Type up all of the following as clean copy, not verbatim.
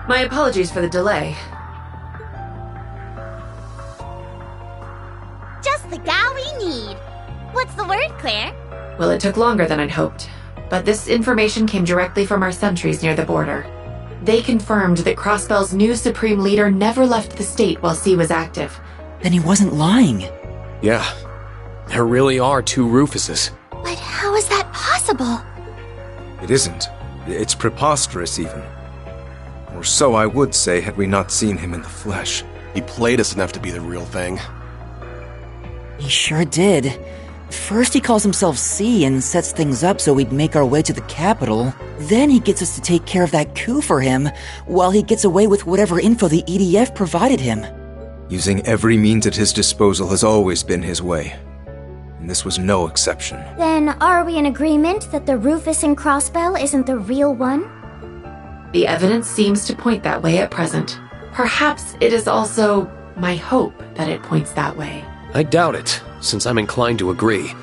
My apologies for the delay. Just the gal we need. What's the word, Claire? Well, it took longer than I'd hoped, but this information came directly from our sentries near the border. They confirmed that Crossbell's new Supreme Leader never left the state while C was active. Then he wasn't lying. Yeah, there really are two Rufuses. But how is that possible? It isn't. It's preposterous, even. Or so I would say had we not seen him in the flesh. He played us enough to be the real thing. He sure did. First he calls himself C and sets things up so we'd make our way to the capital. Then he gets us to take care of that coup for him, while he gets away with whatever info the EDF provided him. Using every means at his disposal has always been his way. And this was no exception. Then are we in agreement that the Rufus in Crossbell isn't the real one? The evidence seems to point that way at present. Perhaps it is also my hope that it points that way. I doubt it, since I'm inclined to agree.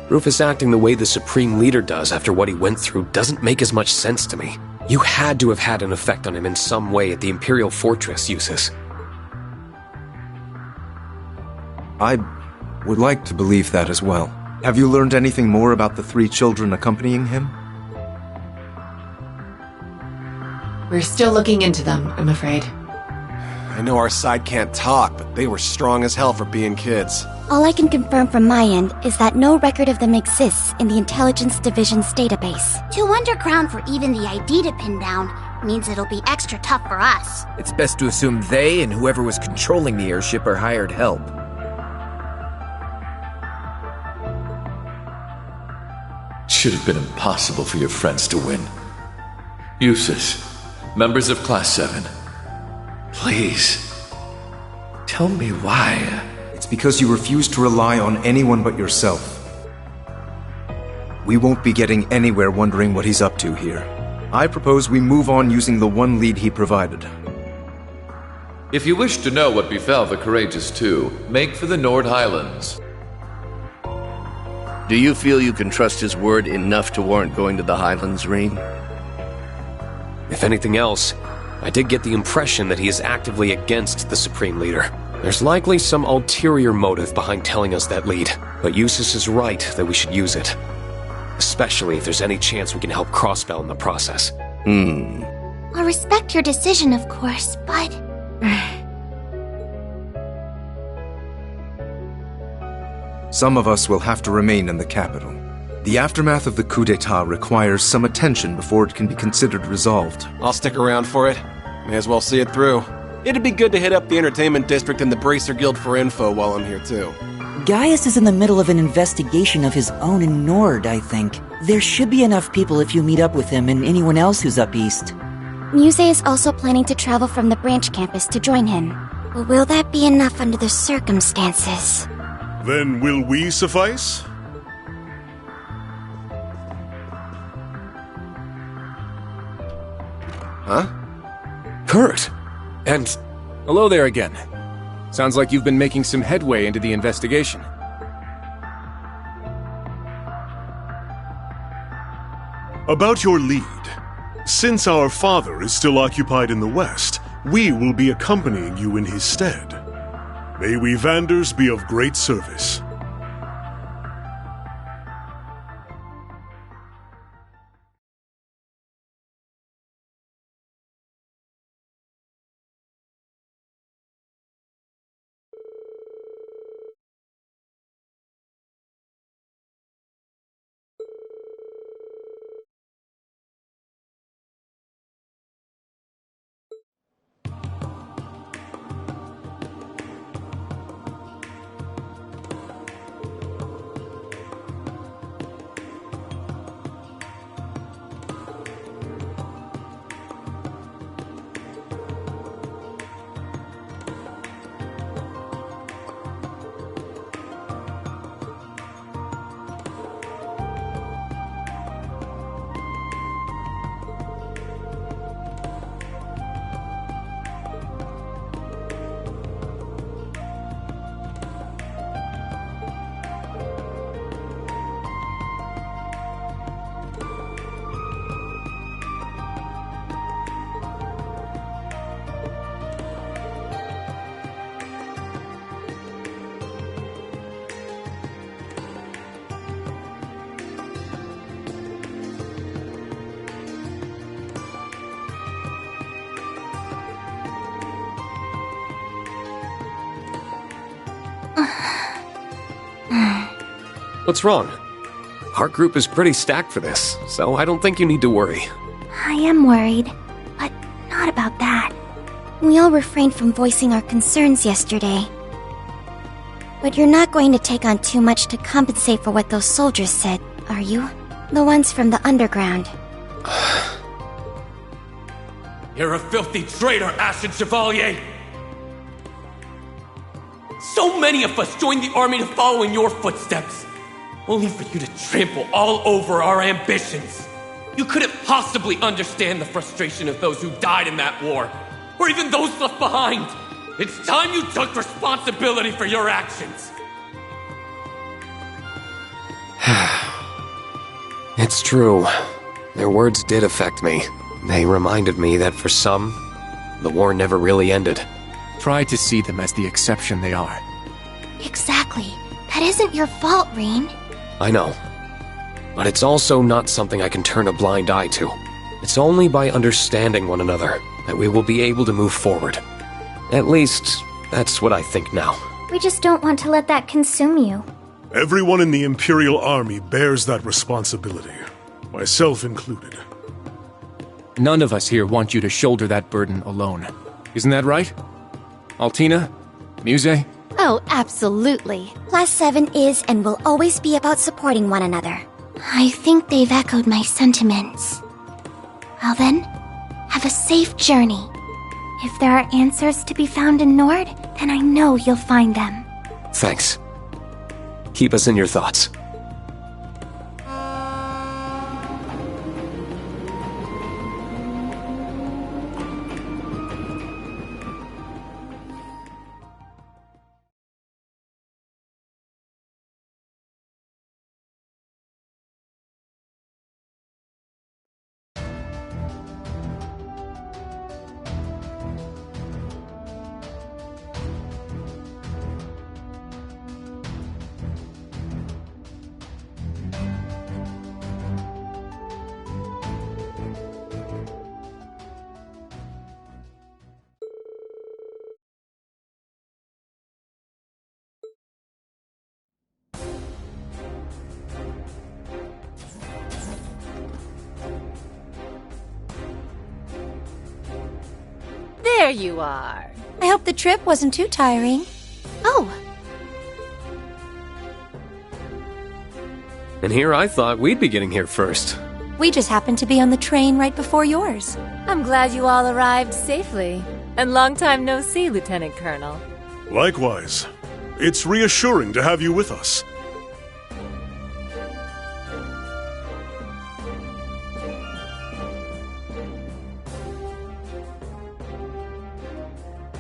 Rufus acting the way the Supreme Leader does after what he went through doesn't make as much sense to me. You had to have had an effect on him in some way at the Imperial Fortress, Eustace. I would like to believe that as well. Have you learned anything more about the 3 children accompanying him? We're still looking into them, I'm afraid. I know our side can't talk, but they were strong as hell for being kids. All I can confirm from my end is that no record of them exists in the Intelligence Division's database. 2 underground for even the ID to pin down means it'll be extra tough for us. It's best to assume they and whoever was controlling the airship are hired help. Should have been impossible for your friends to win. Eustace, members of Class 7, please, tell me why. It's because you refuse to rely on anyone but yourself. We won't be getting anywhere wondering what he's up to here. I propose we move on using the one lead he provided. If you wish to know what befell the Courageous Two, make for the Nord Highlands. Do you feel you can trust his word enough to warrant going to the Highlands, Rean? If anything else, I did get the impression that he is actively against the Supreme Leader. There's likely some ulterior motive behind telling us that lead, but Eustace is right that we should use it. Especially if there's any chance we can help Crossbell in the process. I'll respect your decision, of course, but... Some of us will have to remain in the capital. The aftermath of the coup d'etat requires some attention before it can be considered resolved. I'll stick around for it. May as well see it through. It'd be good to hit up the Entertainment District and the Bracer Guild for info while I'm here too. Gaius is in the middle of an investigation of his own in Nord, I think. There should be enough people if you meet up with him and anyone else who's up east. Muse is also planning to travel from the branch campus to join him. But will that be enough under the circumstances? Then will we suffice? Huh? Kurt! And... Hello there again. Sounds like you've been making some headway into the investigation. About your lead. Since our father is still occupied in the west, we will be accompanying you in his stead. May we Vanders be of great service. What's wrong? Our group is pretty stacked for this, so I don't think you need to worry. I am worried, but not about that. We all refrained from voicing our concerns yesterday. But you're not going to take on too much to compensate for what those soldiers said, are you? The ones from the underground. You're a filthy traitor, Ashen Chevalier! So many of us joined the army to follow in your footsteps, only for you to trample all over our ambitions. You couldn't possibly understand the frustration of those who died in that war, or even those left behind. It's time you took responsibility for your actions. It's true. Their words did affect me. They reminded me that for some, the war never really ended. Try to see them as the exception they are. Exactly. That isn't your fault, Rean. I know. But it's also not something I can turn a blind eye to. It's only by understanding one another that we will be able to move forward. At least, that's what I think now. We just don't want to let that consume you. Everyone in the Imperial Army bears that responsibility, myself included. None of us here want you to shoulder that burden alone. Isn't that right? Altina? Muse? Oh, absolutely. Class 7 is and will always be about supporting one another. I think they've echoed my sentiments. Well then, have a safe journey. If there are answers to be found in Nord, then I know you'll find them. Thanks. Keep us in your thoughts. There you are. I hope the trip wasn't too tiring. Oh. And here I thought we'd be getting here first. We just happened to be on the train right before yours. I'm glad you all arrived safely. And long time no see, Lieutenant Colonel. Likewise. It's reassuring to have you with us.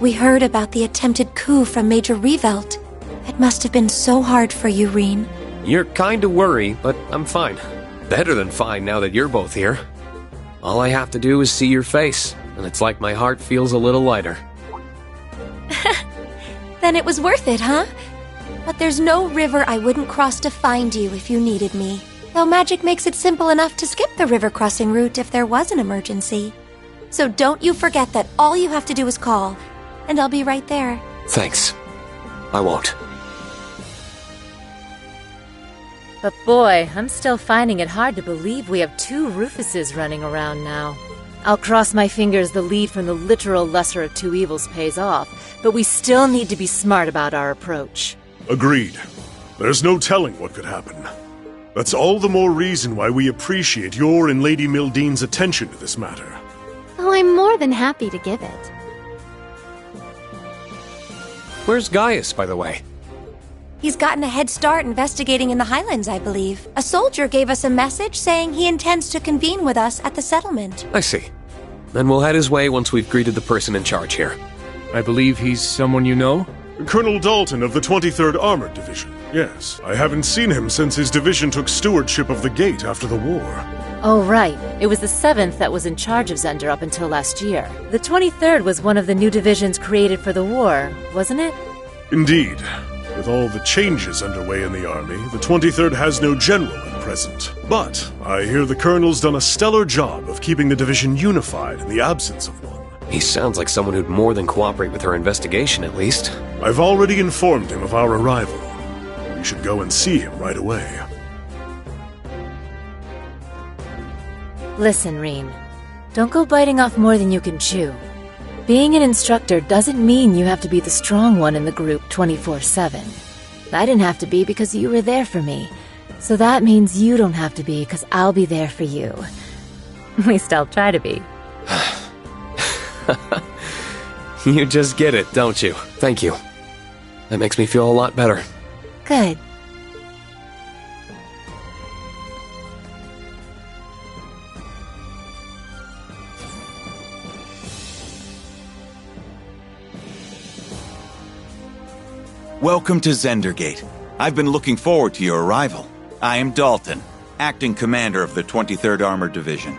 We heard about the attempted coup from Major Revelt. It must have been so hard for you, Rean. You're kind of worried, but I'm fine. Better than fine now that you're both here. All I have to do is see your face, and it's like my heart feels a little lighter. Then it was worth it, huh? But there's no river I wouldn't cross to find you if you needed me. Though magic makes it simple enough to skip the river crossing route if there was an emergency. So don't you forget that all you have to do is call, and I'll be right there. Thanks. I won't. But boy, I'm still finding it hard to believe we have two Rufuses running around now. I'll cross my fingers the lead from the literal lesser of two evils pays off, but we still need to be smart about our approach. Agreed. There's no telling what could happen. That's all the more reason why we appreciate your and Lady Mildene's attention to this matter. Oh, I'm more than happy to give it. Where's Gaius, by the way? He's gotten a head start investigating in the Highlands, I believe. A soldier gave us a message saying he intends to convene with us at the settlement. I see. Then we'll head his way once we've greeted the person in charge here. I believe he's someone you know? Colonel Dalton of the 23rd Armored Division. Yes, I haven't seen him since his division took stewardship of the gate after the war. Oh, right. It was the 7th that was in charge of Zender up until last year. The 23rd was one of the new divisions created for the war, wasn't it? Indeed. With all the changes underway in the army, the 23rd has no general at present. But I hear the colonel's done a stellar job of keeping the division unified in the absence of one. He sounds like someone who'd more than cooperate with her investigation, at least. I've already informed him of our arrival. We should go and see him right away. Listen, Rean. Don't go biting off more than you can chew. Being an instructor doesn't mean you have to be the strong one in the group 24/7. I didn't have to be because you were there for me. So that means you don't have to be because I'll be there for you. At least I'll try to be. You just get it, don't you? Thank you. That makes me feel a lot better. Good. Welcome to Zendergate. I've been looking forward to your arrival. I am Dalton, acting commander of the 23rd Armored Division.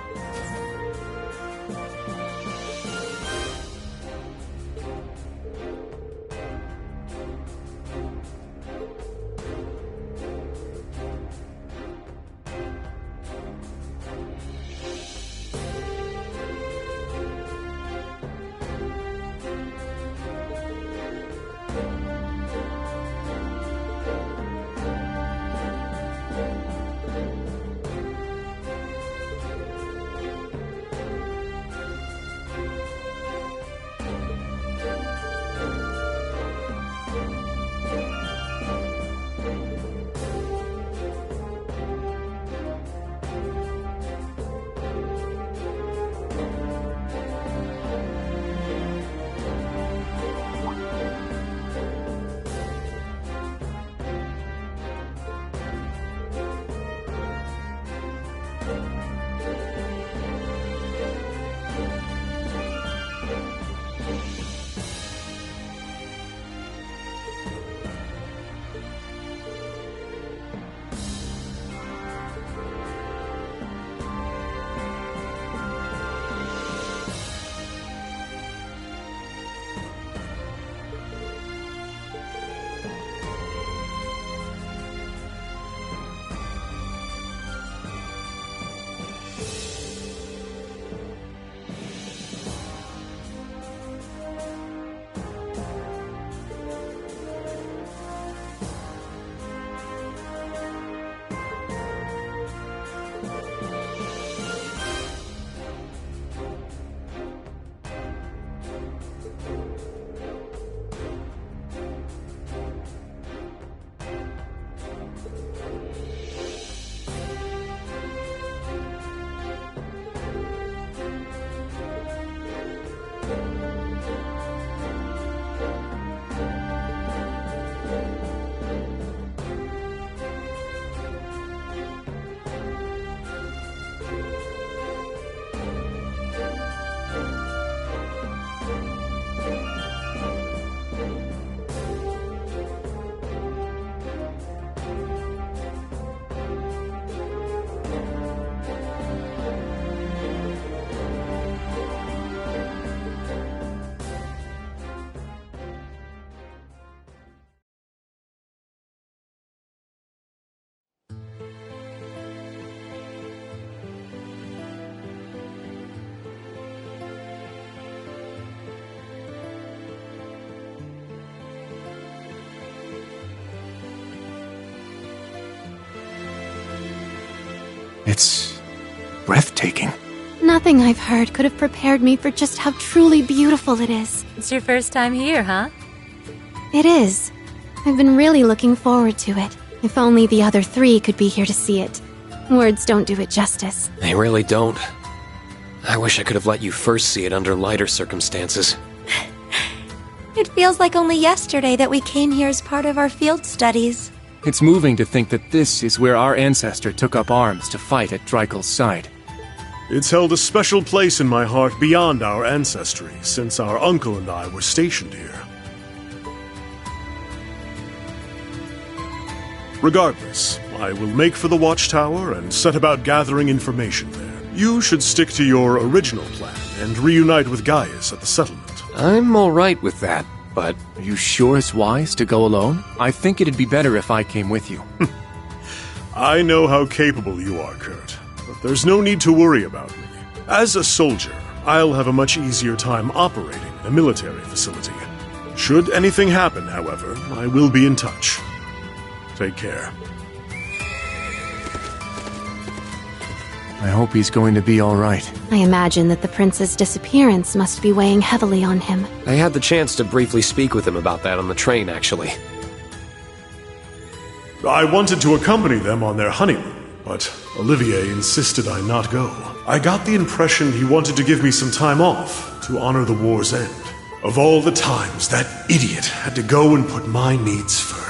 It's breathtaking. Nothing I've heard could have prepared me for just how truly beautiful it is. It's your first time here, huh? It is. I've been really looking forward to it. If only the other three could be here to see it. Words don't do it justice. They really don't. I wish I could have let you first see it under lighter circumstances. It feels like only yesterday that we came here as part of our field studies. It's moving to think that this is where our ancestor took up arms to fight at Dreikel's side. It's held a special place in my heart beyond our ancestry, since our uncle and I were stationed here. Regardless, I will make for the watchtower and set about gathering information there. You should stick to your original plan and reunite with Gaius at the settlement. I'm alright with that, but... Are you sure it's wise to go alone? I think it'd be better if I came with you. I know how capable you are, Kurt, but there's no need to worry about me. As a soldier, I'll have a much easier time operating in a military facility. Should anything happen, however, I will be in touch. Take care. I hope he's going to be all right. I imagine that the prince's disappearance must be weighing heavily on him. I had the chance to briefly speak with him about that on the train, actually. I wanted to accompany them on their honeymoon, but Olivier insisted I not go. I got the impression he wanted to give me some time off to honor the war's end. Of all the times that idiot had to go and put my needs first.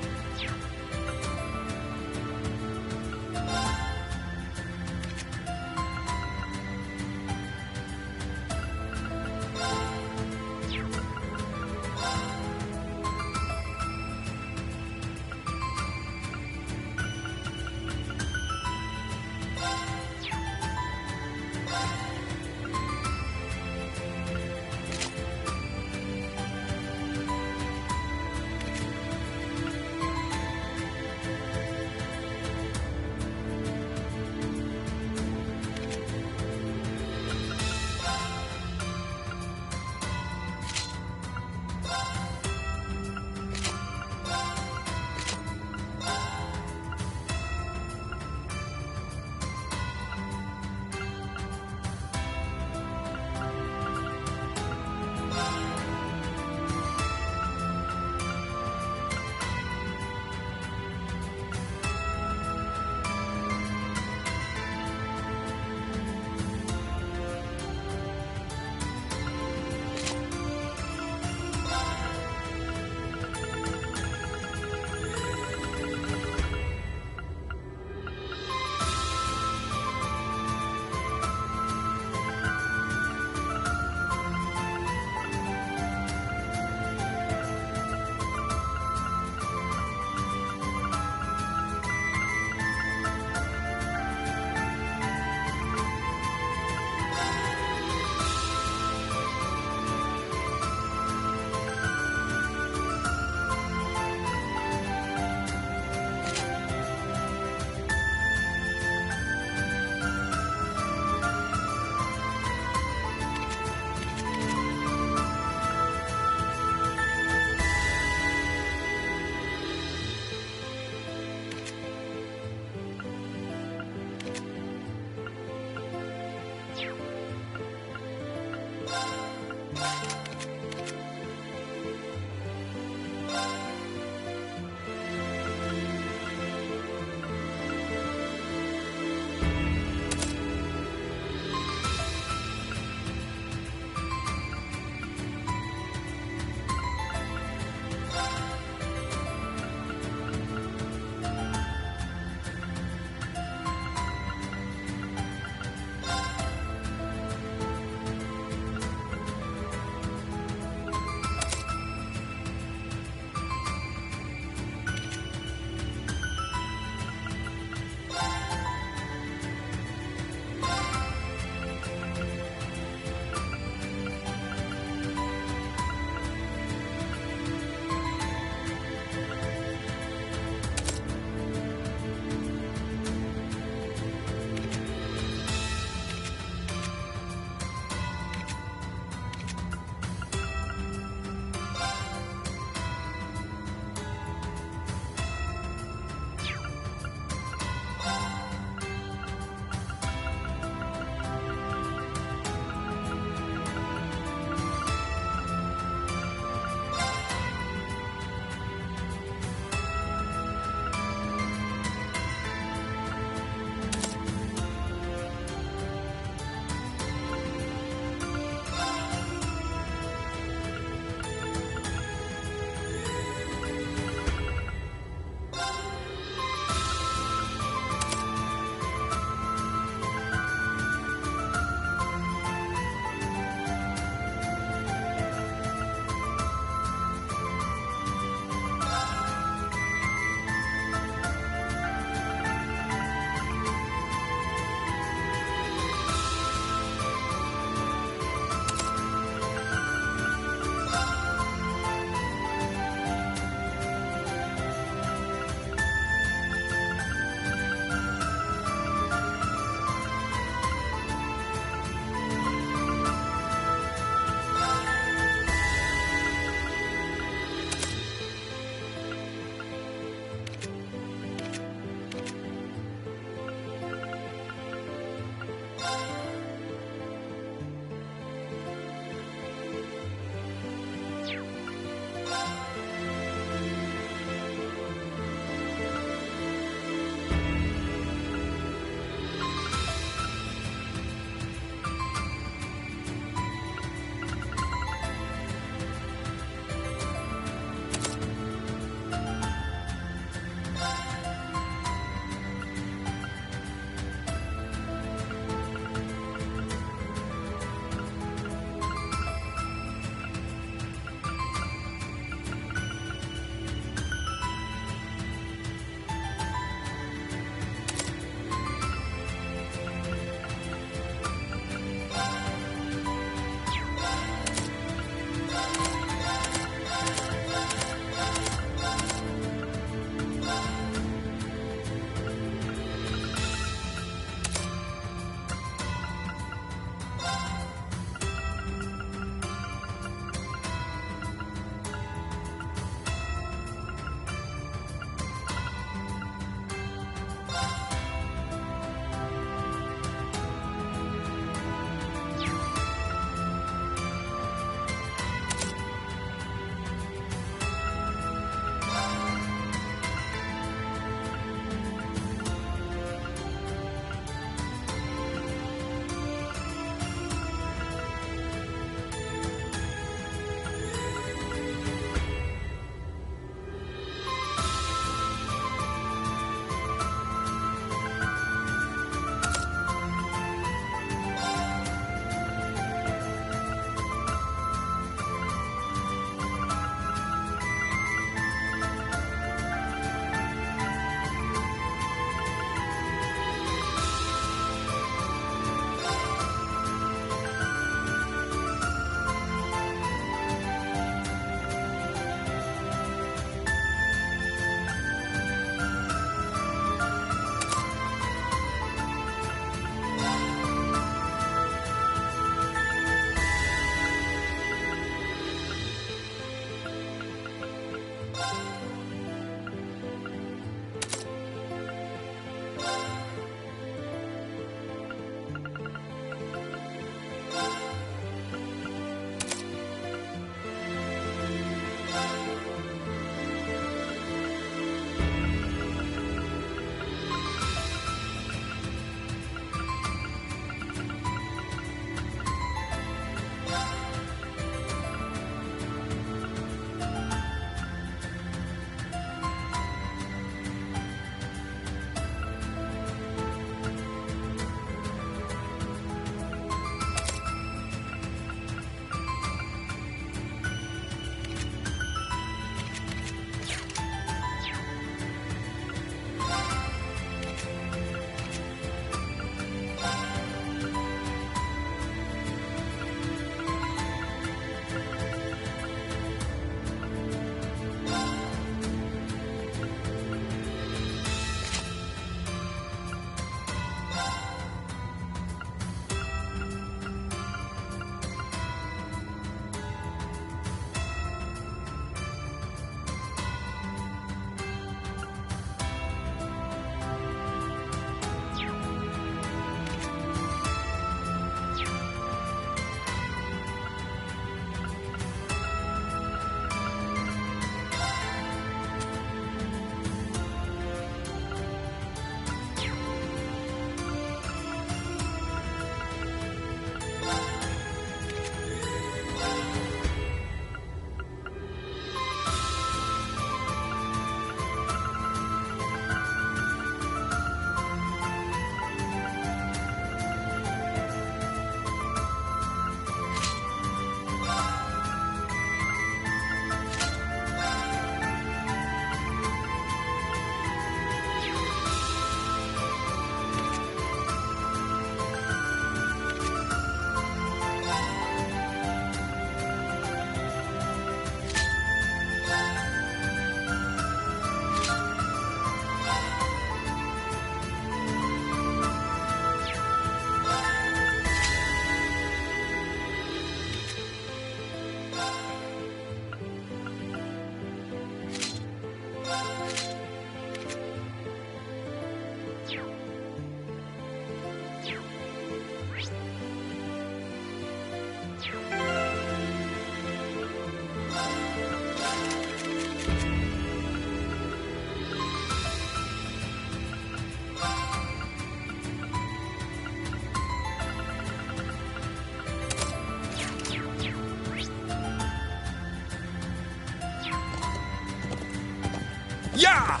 Yeah!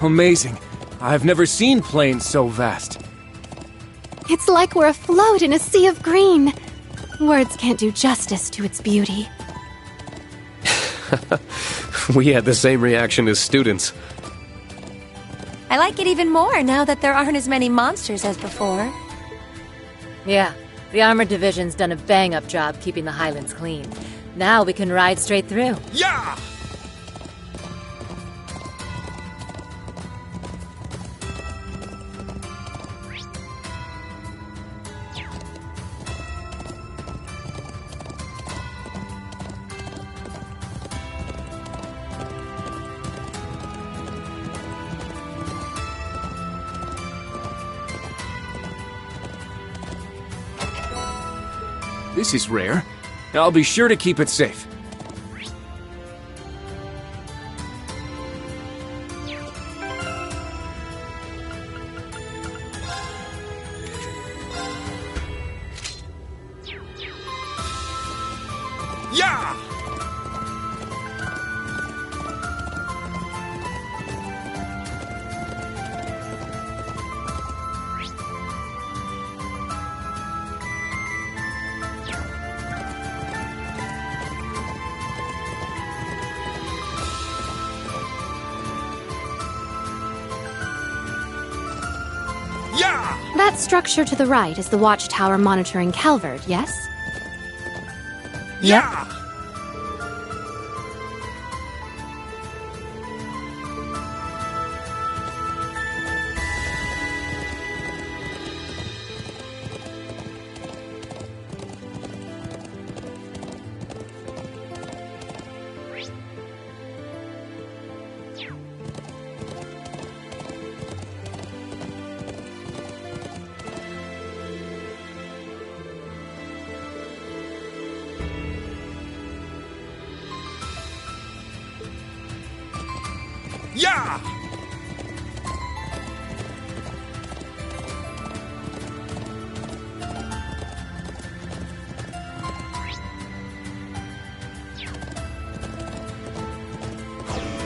Amazing. I've never seen plains so vast. It's like we're afloat in a sea of green. Words can't do justice to its beauty. We had the same reaction as students. I like it even more now that there aren't as many monsters as before. Yeah, the Armored Division's done a bang-up job keeping the Highlands clean. Now we can ride straight through. Yeah! This is rare. I'll be sure to keep it safe. Yeah! That structure to the right is the watchtower monitoring Calvert, yes? Yeah! Yeah!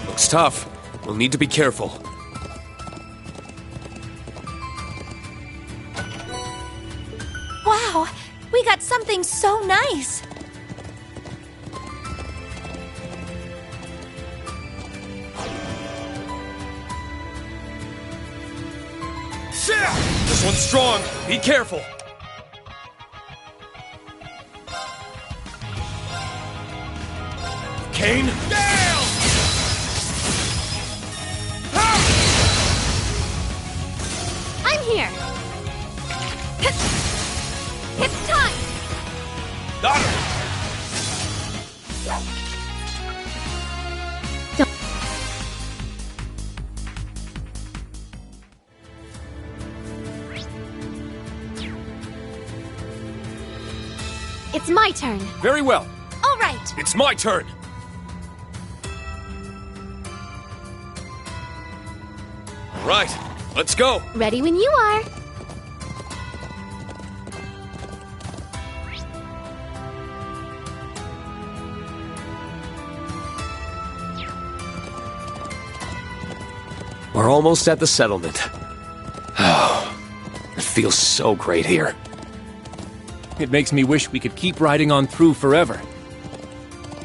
Looks tough. We'll need to be careful. Wow, we got something so nice. This one's strong. Be careful. Kane? Gale! I'm here! It's time! Got her! It's my turn. Very well. All right. It's my turn. All right, let's go. Ready when you are. We're almost at the settlement. Oh, it feels so great here. It makes me wish we could keep riding on through forever.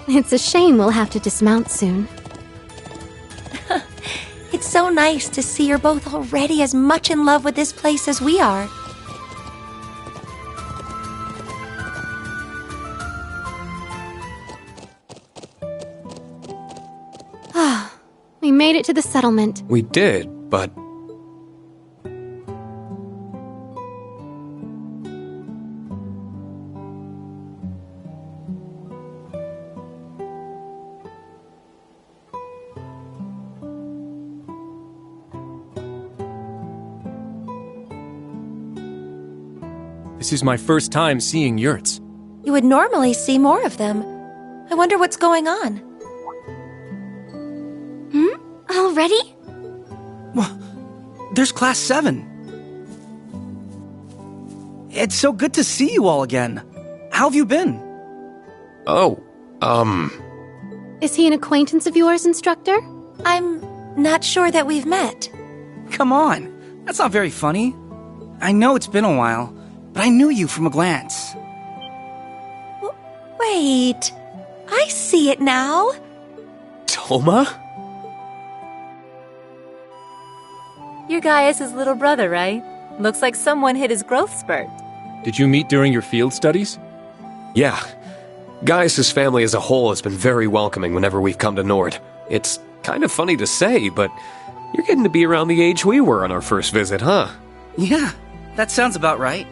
It's a shame we'll have to dismount soon. It's so nice to see you're both already as much in love with this place as we are. Ah, we made it to the settlement. We did, but... This is my first time seeing yurts. You would normally see more of them. I wonder what's going on. Already? There's Class 7. It's so good to see you all again. How have you been? Oh, Is he an acquaintance of yours, Instructor? I'm not sure that we've met. Come on, that's not very funny. I know it's been a while, but I knew you from a glance. Wait, I see it now. Toma? You're Gaius' little brother, right? Looks like someone hit his growth spurt. Did you meet during your field studies? Yeah. Gaius' family as a whole has been very welcoming whenever we've come to Nord. It's kind of funny to say, but you're getting to be around the age we were on our first visit, huh? Yeah, that sounds about right.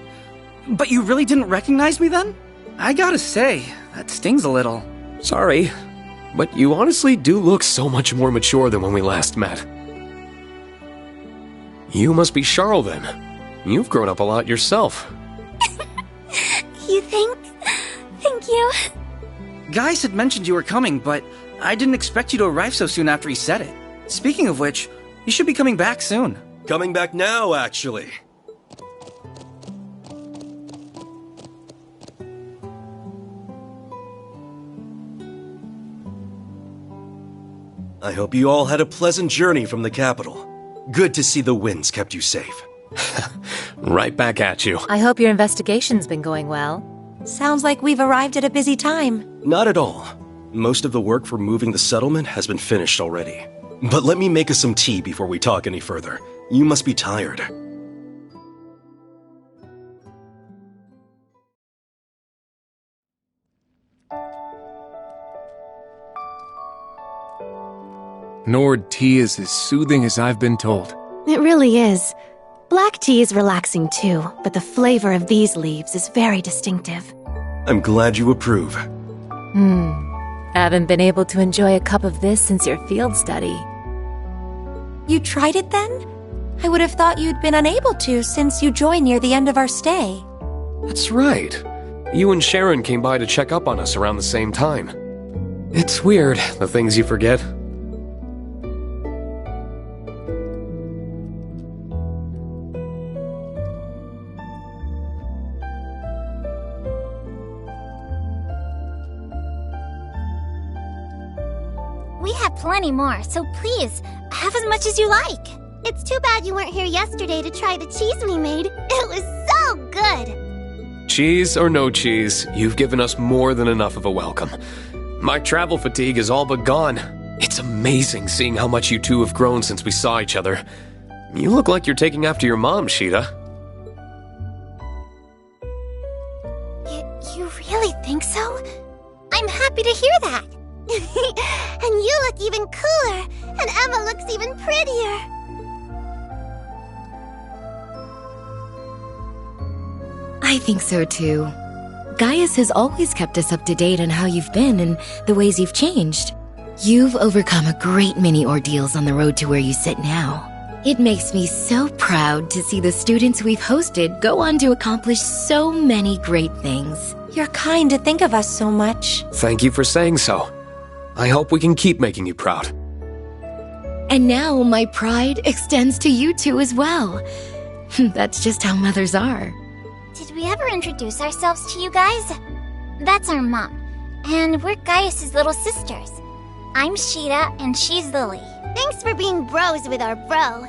But you really didn't recognize me then? I gotta say, that stings a little. Sorry, but you honestly do look so much more mature than when we last met. You must be Charles then. You've grown up a lot yourself. You think? Thank you. Gaius had mentioned you were coming, but I didn't expect you to arrive so soon after he said it. Speaking of which, you should be coming back soon. Coming back now, actually. I hope you all had a pleasant journey from the capital. Good to see the winds kept you safe. Right back at you. I hope your investigation's been going well. Sounds like we've arrived at a busy time. Not at all. Most of the work for moving the settlement has been finished already. But let me make us some tea before we talk any further. You must be tired. Nord tea is as soothing as I've been told. It really is. Black tea is relaxing too, but the flavor of these leaves is very distinctive. I'm glad you approve. Haven't been able to enjoy a cup of this since your field study. You tried it then? I would have thought you'd been unable to since you joined near the end of our stay. That's right. You and Sharon came by to check up on us around the same time. It's weird, the things you forget. We have plenty more, so please, have as much as you like. It's too bad you weren't here yesterday to try the cheese we made. It was so good. Cheese or no cheese, you've given us more than enough of a welcome. My travel fatigue is all but gone. It's amazing seeing how much you two have grown since we saw each other. You look like you're taking after your mom, Sheeta. You really think so? I'm happy to hear that. And you look even cooler, and Emma looks even prettier. I think so too. Gaius has always kept us up to date on how you've been and the ways you've changed. You've overcome a great many ordeals on the road to where you sit now. It makes me so proud to see the students we've hosted go on to accomplish so many great things. You're kind to think of us so much. Thank you for saying so. I hope we can keep making you proud. And now my pride extends to you two as well. That's just how mothers are. Did we ever introduce ourselves to you guys? That's our mom, and we're Gaius' little sisters. I'm Sheeta, and she's Lily. Thanks for being bros with our bro.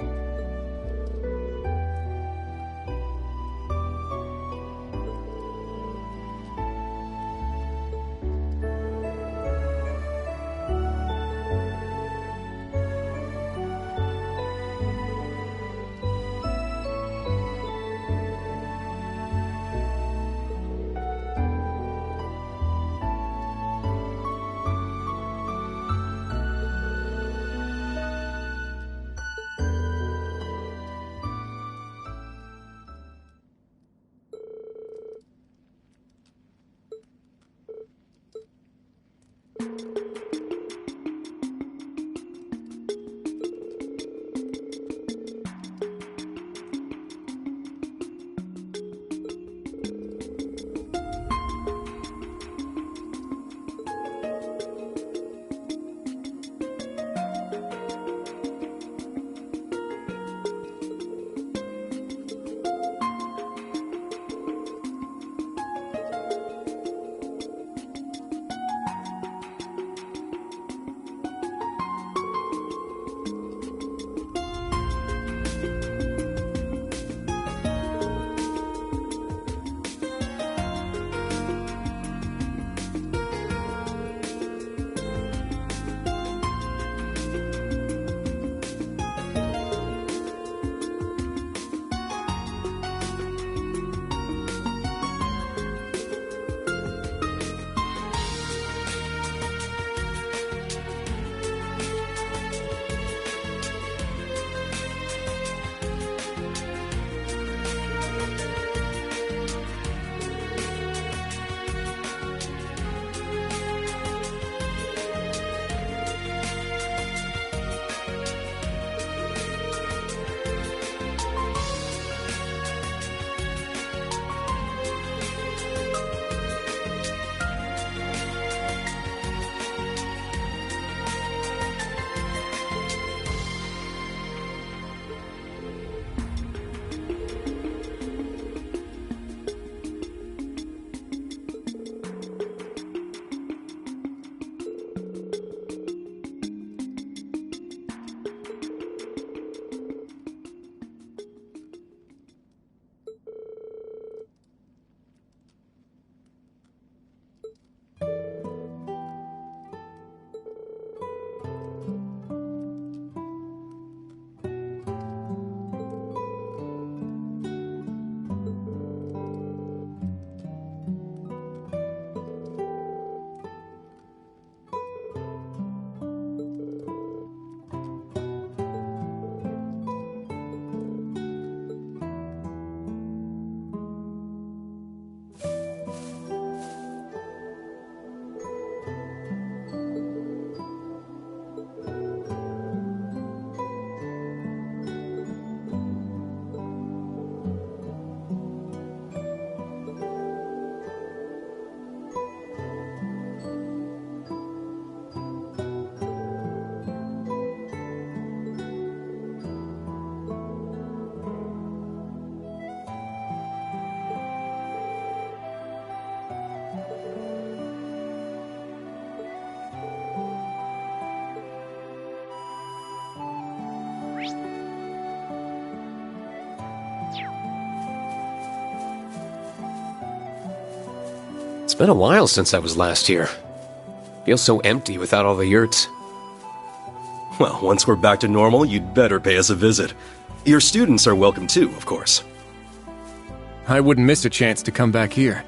been a while since I was last here. Feels so empty without all the yurts. Well, once we're back to normal, you'd better pay us a visit. Your students are welcome too, of course. I wouldn't miss a chance to come back here.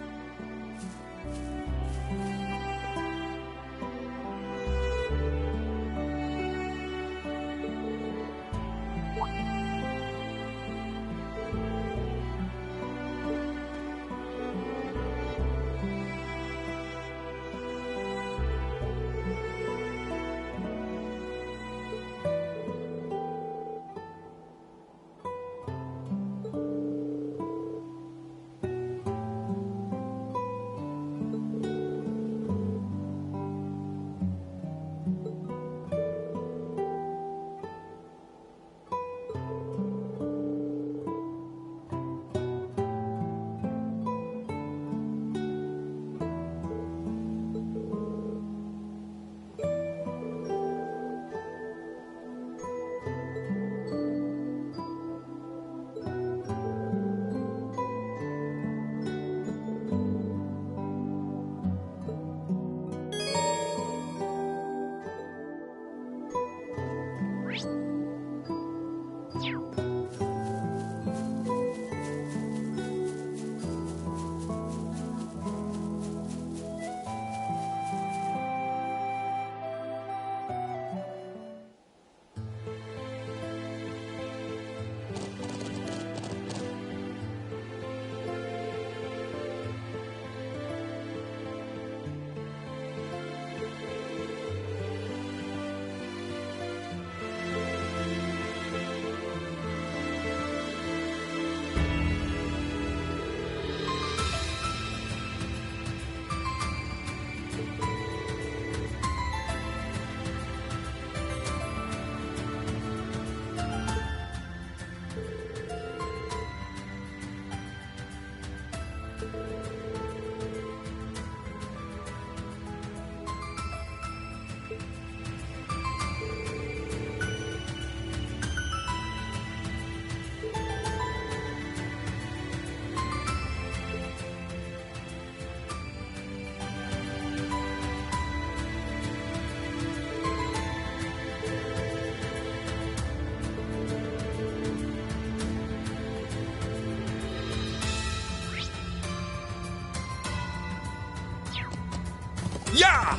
Yeah!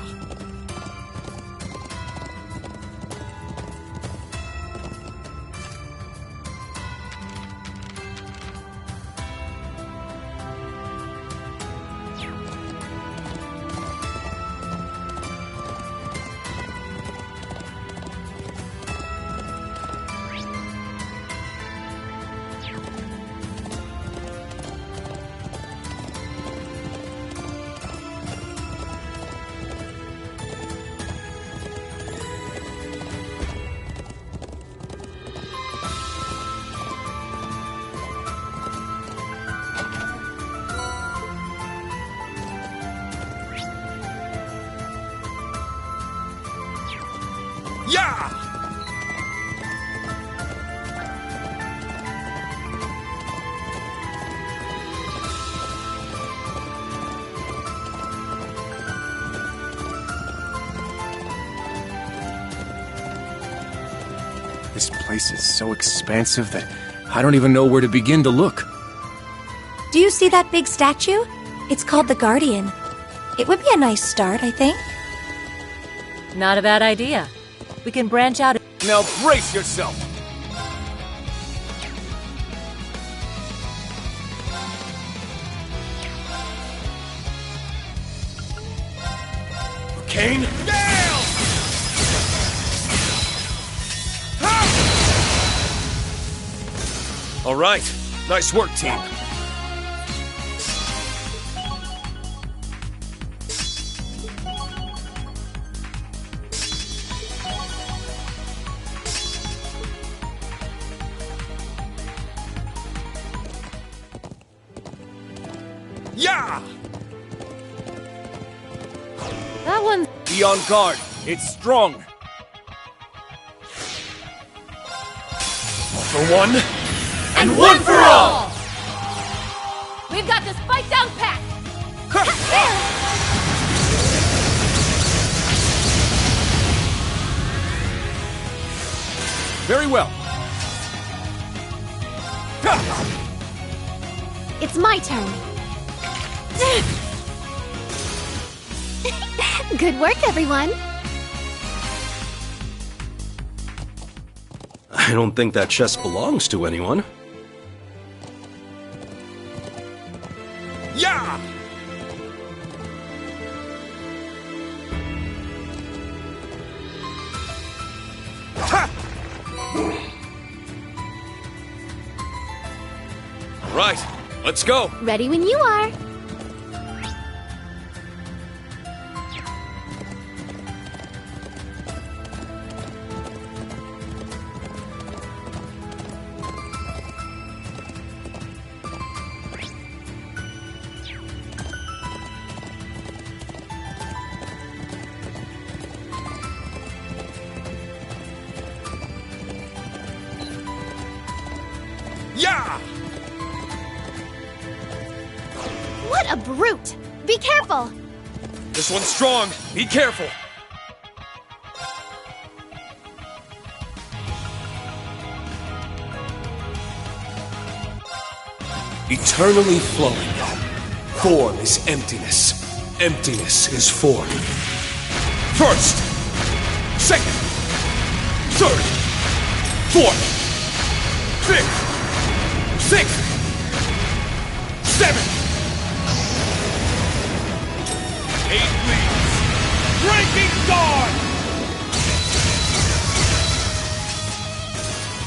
Yeah! This place is so expansive that I don't even know where to begin to look. Do you see that big statue? It's called the Guardian. It would be a nice start, I think. Not a bad idea. We can branch out. Now brace yourself! Kane? Gale! All right. Nice work, team. Yeah! That one. Be on guard. It's strong. For one, And one for all! We've got this fight down pat! Very well. It's my turn. Good work, everyone. I don't think that chest belongs to anyone. Yeah! Right, let's go. Ready when you are. Yeah! What a brute! Be careful! This one's strong. Be careful. Eternally flowing. Form is emptiness. Emptiness is form. First, second, third, fourth, fifth, sixth, seventh. 8 leaves. Breaking Dawn!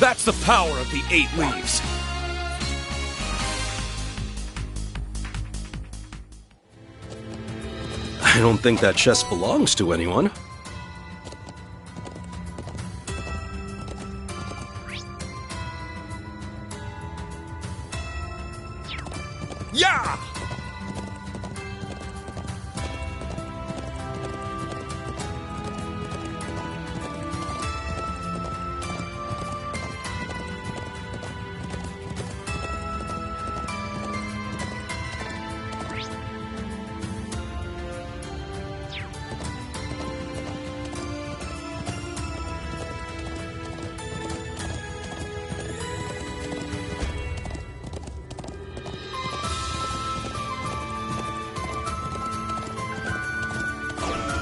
That's the power of the 8 leaves. I don't think that chest belongs to anyone. Yeah!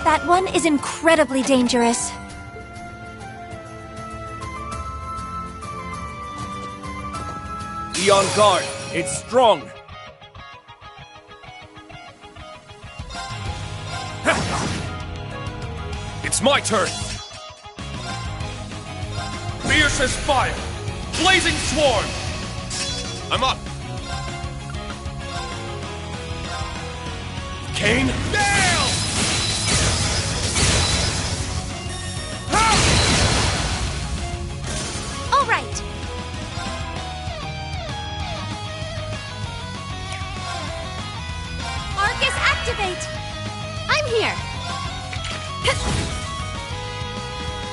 That one is incredibly dangerous. Be on guard. It's strong. It's my turn. Fierce as fire. Blazing swarm. I'm up. Kane. Nail! All right. Arcus, activate! I'm here.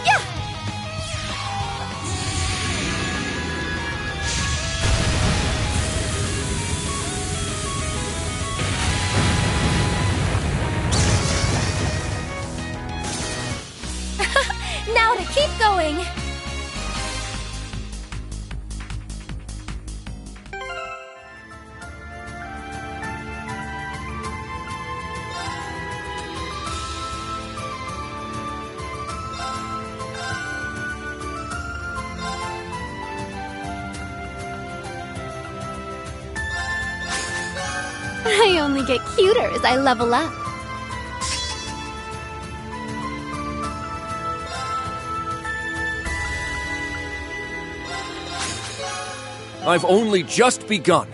Yeah! Now to keep going! I only get cuter as I level up. I've only just begun.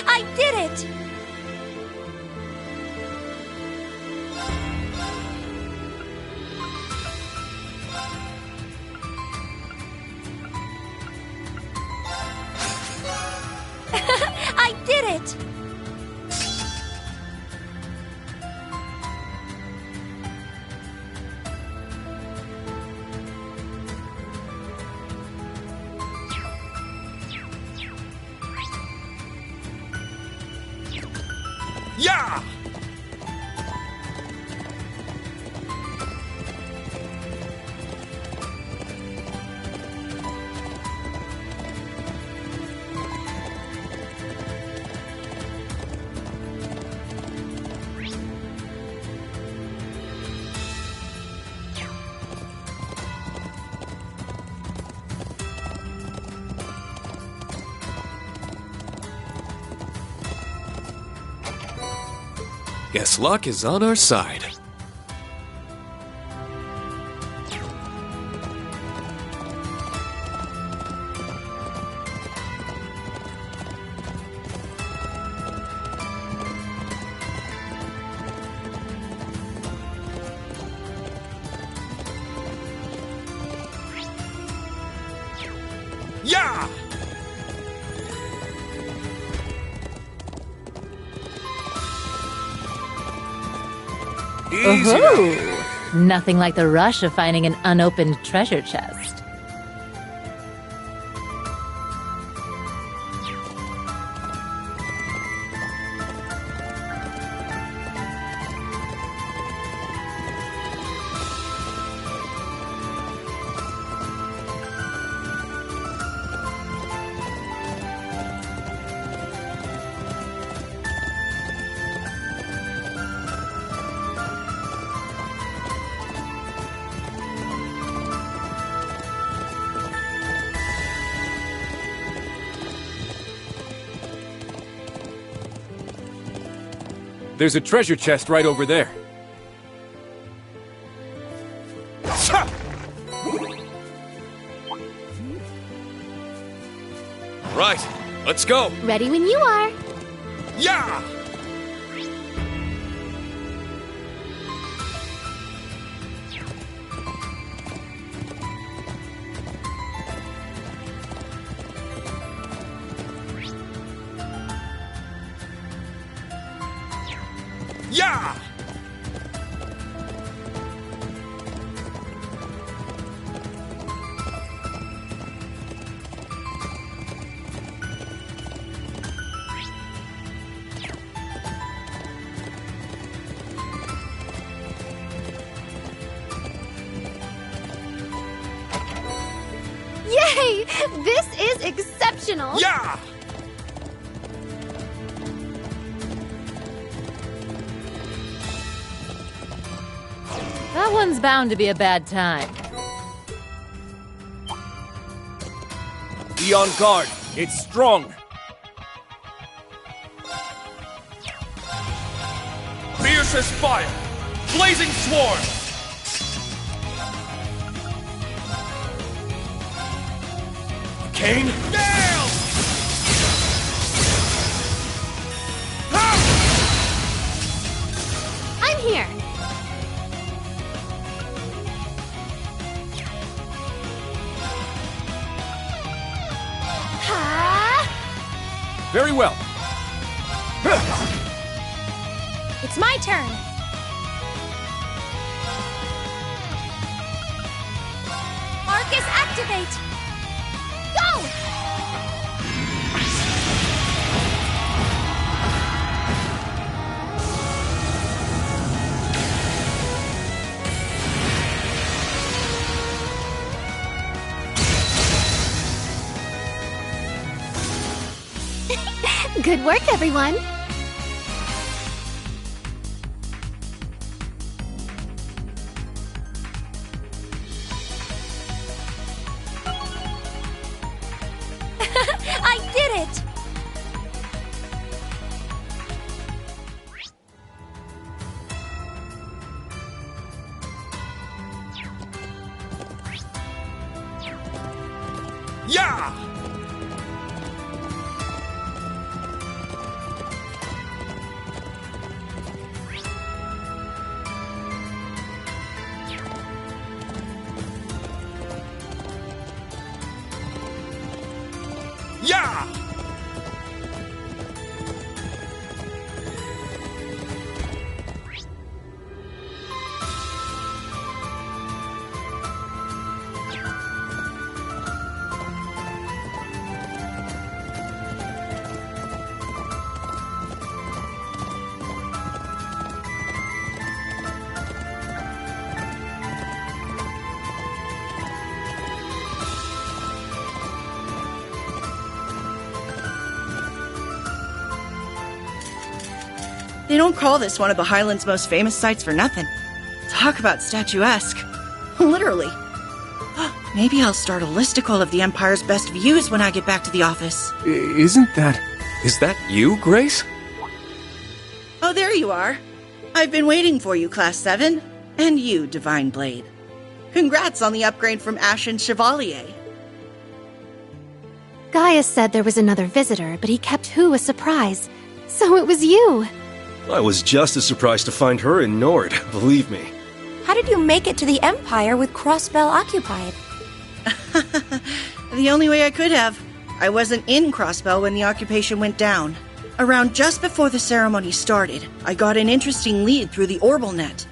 I did it! I did it! Yeah! Guess luck is on our side. Yeah! Ooh, nothing like the rush of finding an unopened treasure chest. There's a treasure chest right over there. Right, let's go. Ready when you are. Yeah! Yeah! Yay! This is exceptional! Yeah! That one's bound to be a bad time. Be on guard. It's strong. Fiercest fire! Blazing swarm! Kane? Nail! I'm here! Very well. It's my turn. Arcus, activate! Go! Good work, everyone! I did it! Yeah! Yeah! They don't call this one of the Highlands' most famous sites for nothing. Talk about statuesque. Literally. Maybe I'll start a listicle of the Empire's best views when I get back to the office. Isn't that... Is that you, Grace? Oh, there you are. I've been waiting for you, Class 7. And you, Divine Blade. Congrats on the upgrade from Ashen Chevalier. Gaius said there was another visitor, but he kept Who a surprise. So it was you! I was just as surprised to find her in Nord, believe me. How did you make it to the Empire with Crossbell occupied? The only way I could have. I wasn't in Crossbell when the occupation went down. Around just before the ceremony started, I got an interesting lead through the Orbal Net.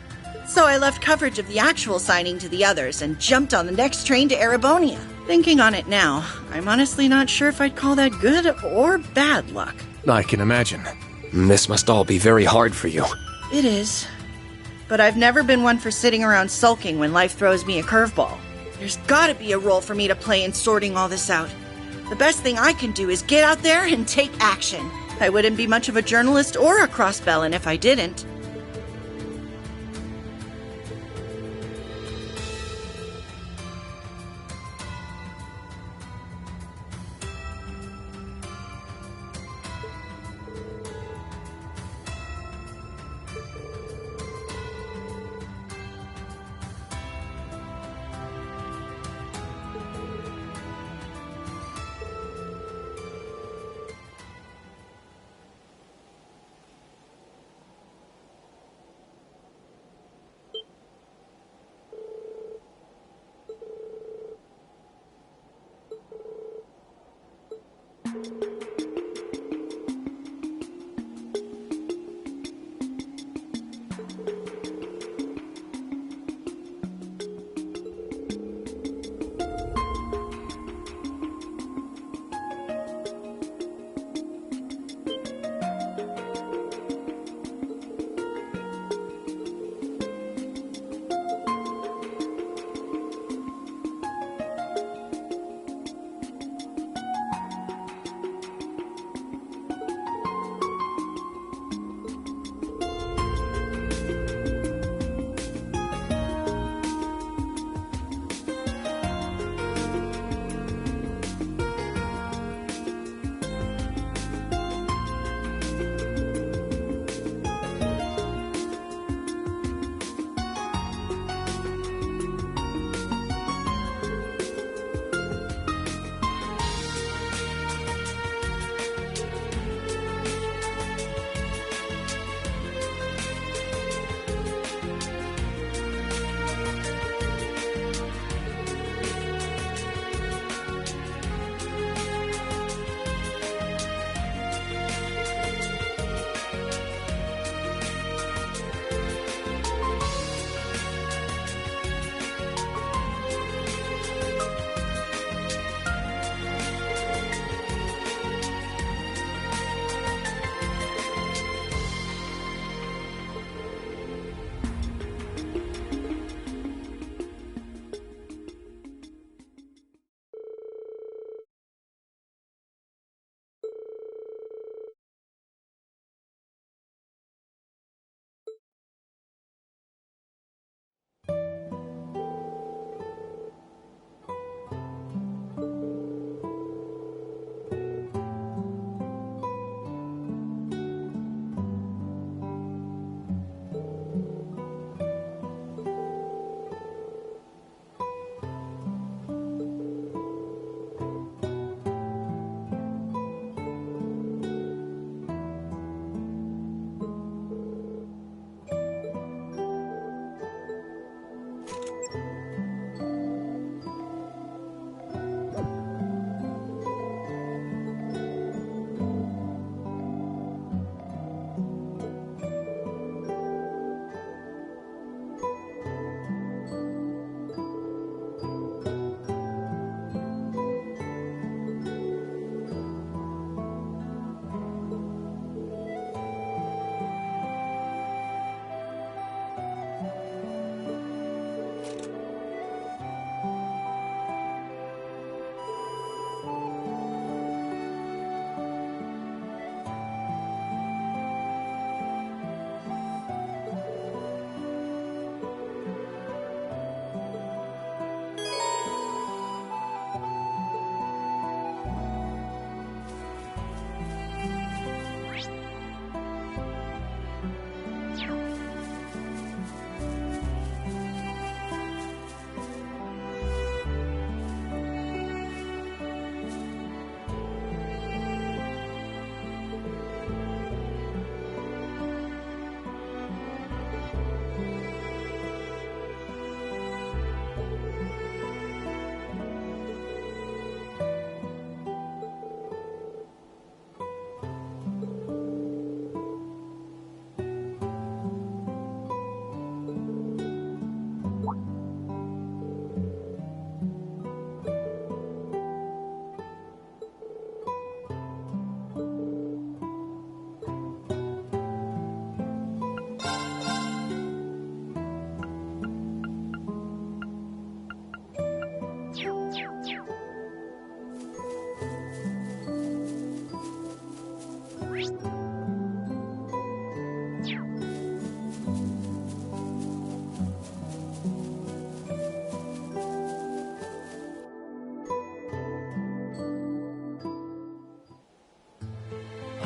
So I left coverage of the actual signing to the others and jumped on the next train to Erebonia. Thinking on it now, I'm honestly not sure if I'd call that good or bad luck. I can imagine. This must all be very hard for you. It is. But I've never been one for sitting around sulking when life throws me a curveball. There's gotta be a role for me to play in sorting all this out. The best thing I can do is get out there and take action. I wouldn't be much of a journalist or a crossbellin if I didn't.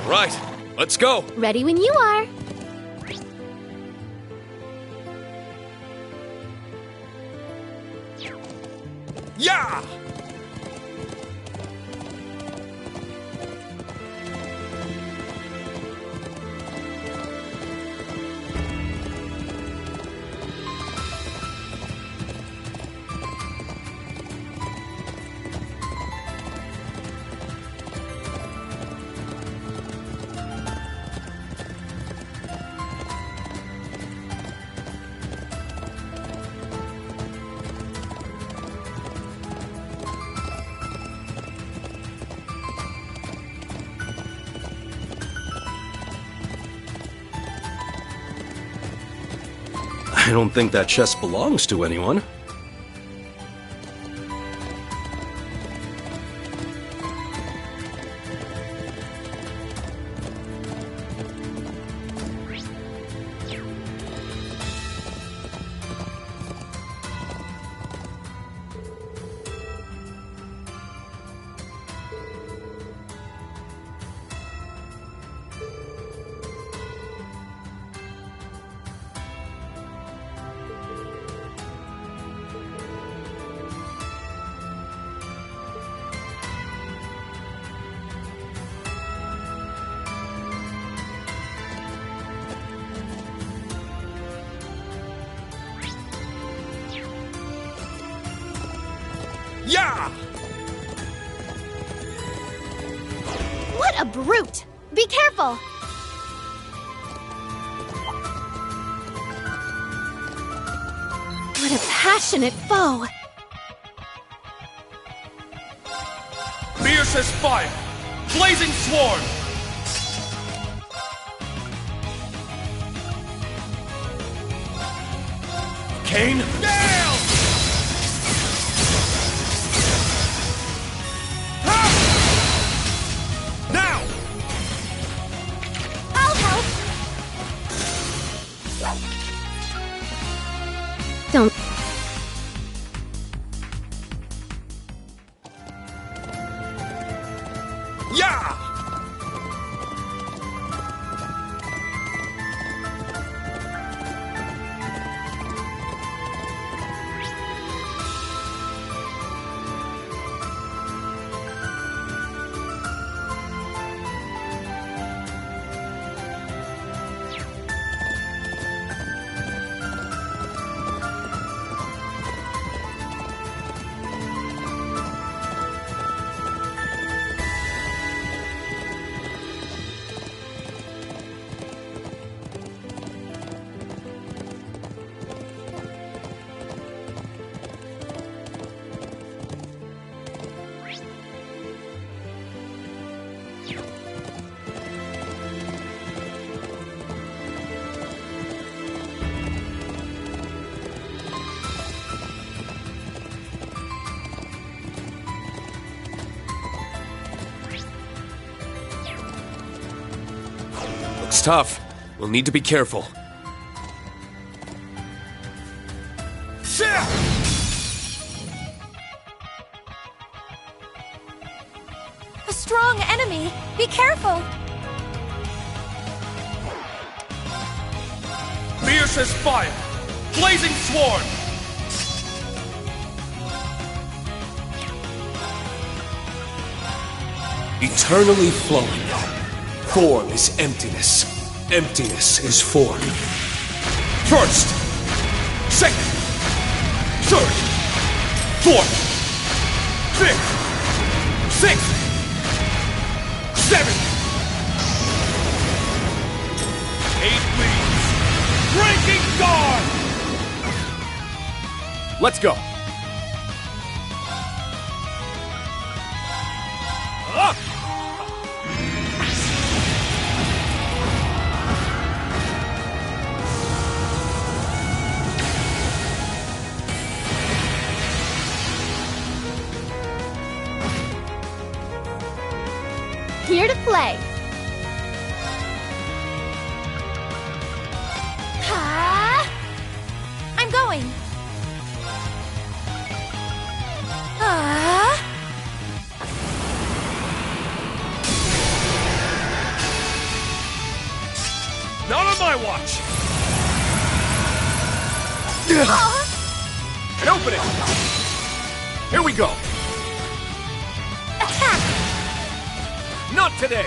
Right, let's go. Ready when you are. Yeah! I don't think that chest belongs to anyone. Yeah! What a brute! Be careful! What a passionate foe! Fierce as fire! Blazing sworn! Kane? Nail! Now! I'll help! Don't... Yeah! Looks tough. We'll need to be careful. A strong enemy! Be careful! Fierce as fire! Blazing sworn! Eternally flowing. Form is emptiness. Emptiness is form. First! Second! Third! Fourth! Fifth! Sixth! Seventh! 8 leads! Breaking guard! Let's go. Here to play. Ha! I'm going. my watch! And open it! Here we go! Attack! Not today!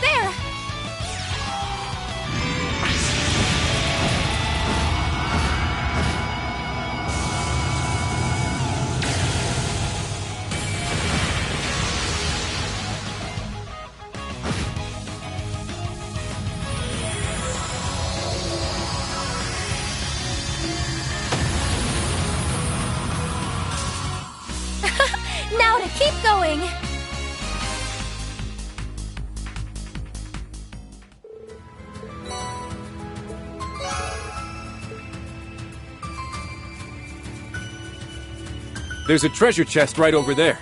There! Now to keep going! There's a treasure chest right over there.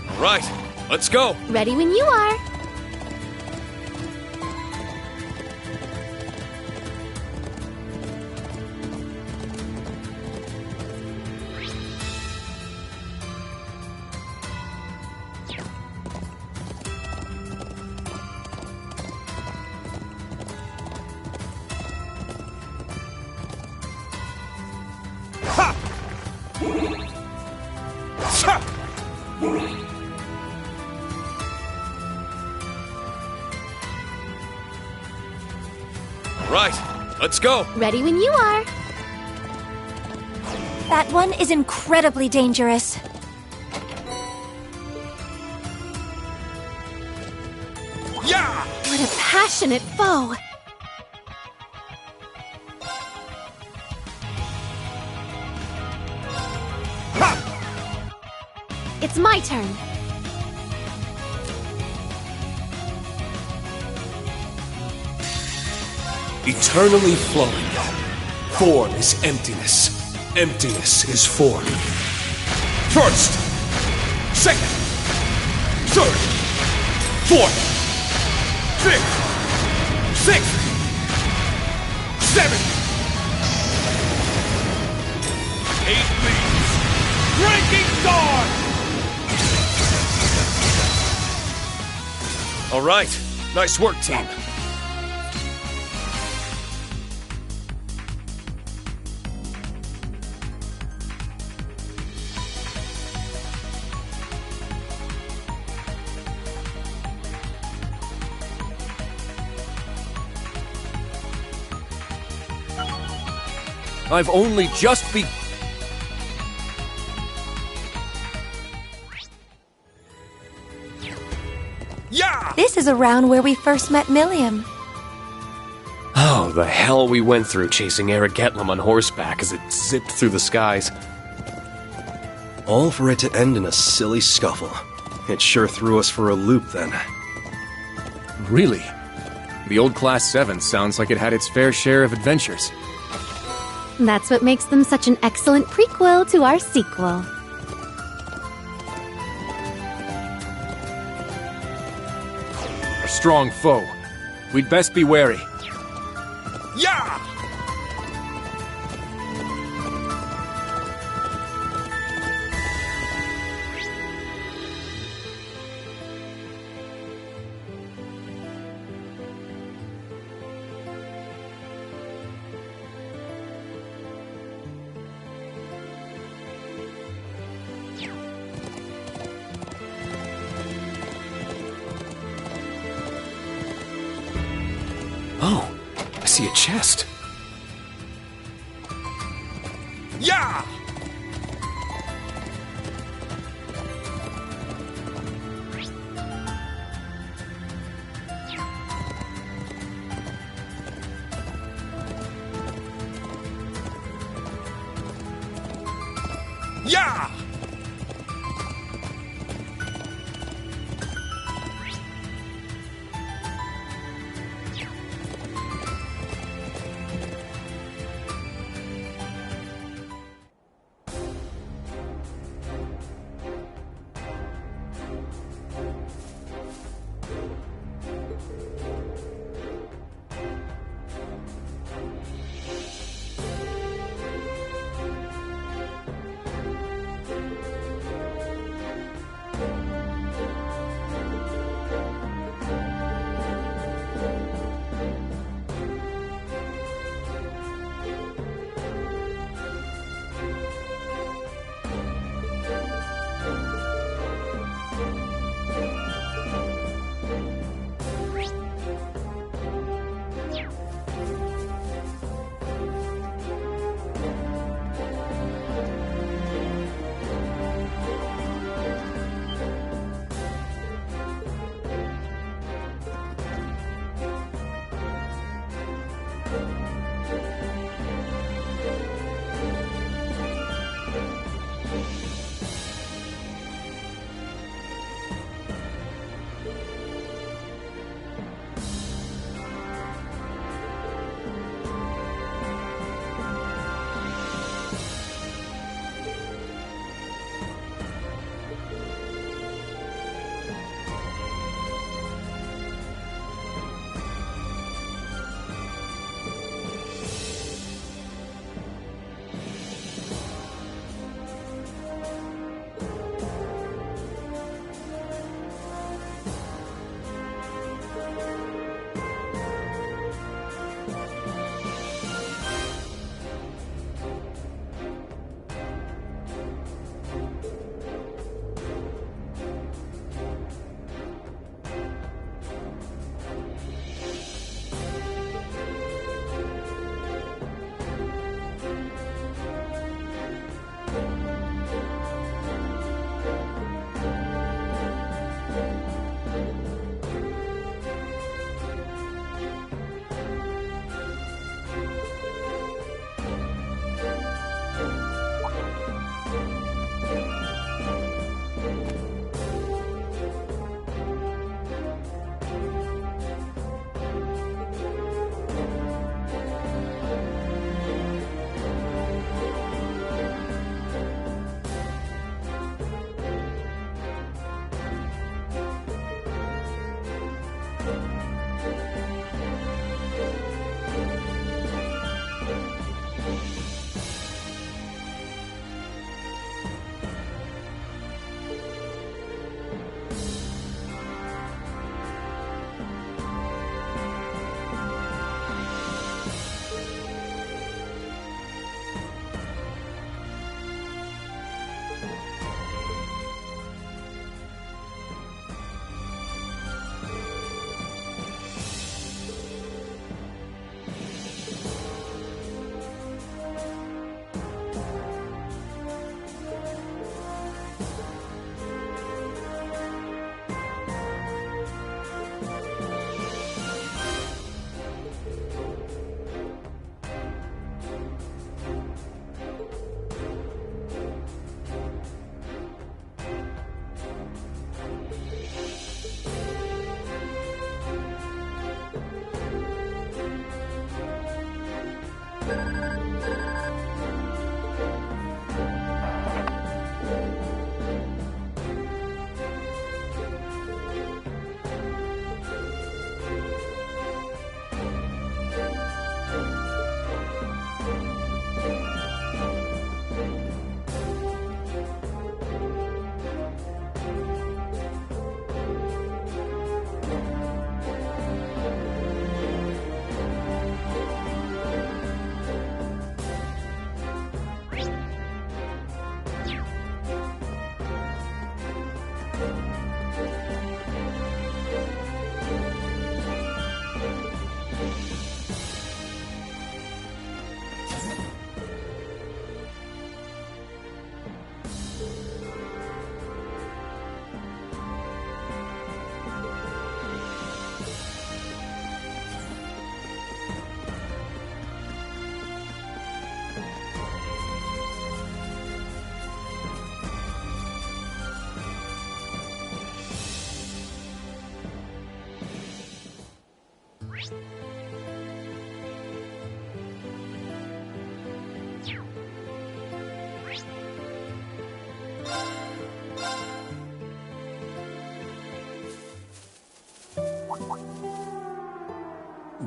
All right, let's go. Ready when you are. All right, let's go. Ready when you are. That one is incredibly dangerous. Yeah! What a passionate foe. It's my turn. Eternally flowing. Form is emptiness. Emptiness is form. First, second, third, fourth, fifth, sixth, seventh. 8 leaves. Breaking guard! All right, nice work, team. I've only just be... Yeah! This is around where we first met Milliam. Oh, the hell we went through chasing Eric Getlum on horseback as it zipped through the skies. All for it to end in a silly scuffle. It sure threw us for a loop then. Really? The old Class 7 sounds like it had its fair share of adventures. That's what makes them such an excellent prequel to our sequel. A strong foe. We'd best be wary. Yeah! Oh, I see a chest. Yeah! Yeah!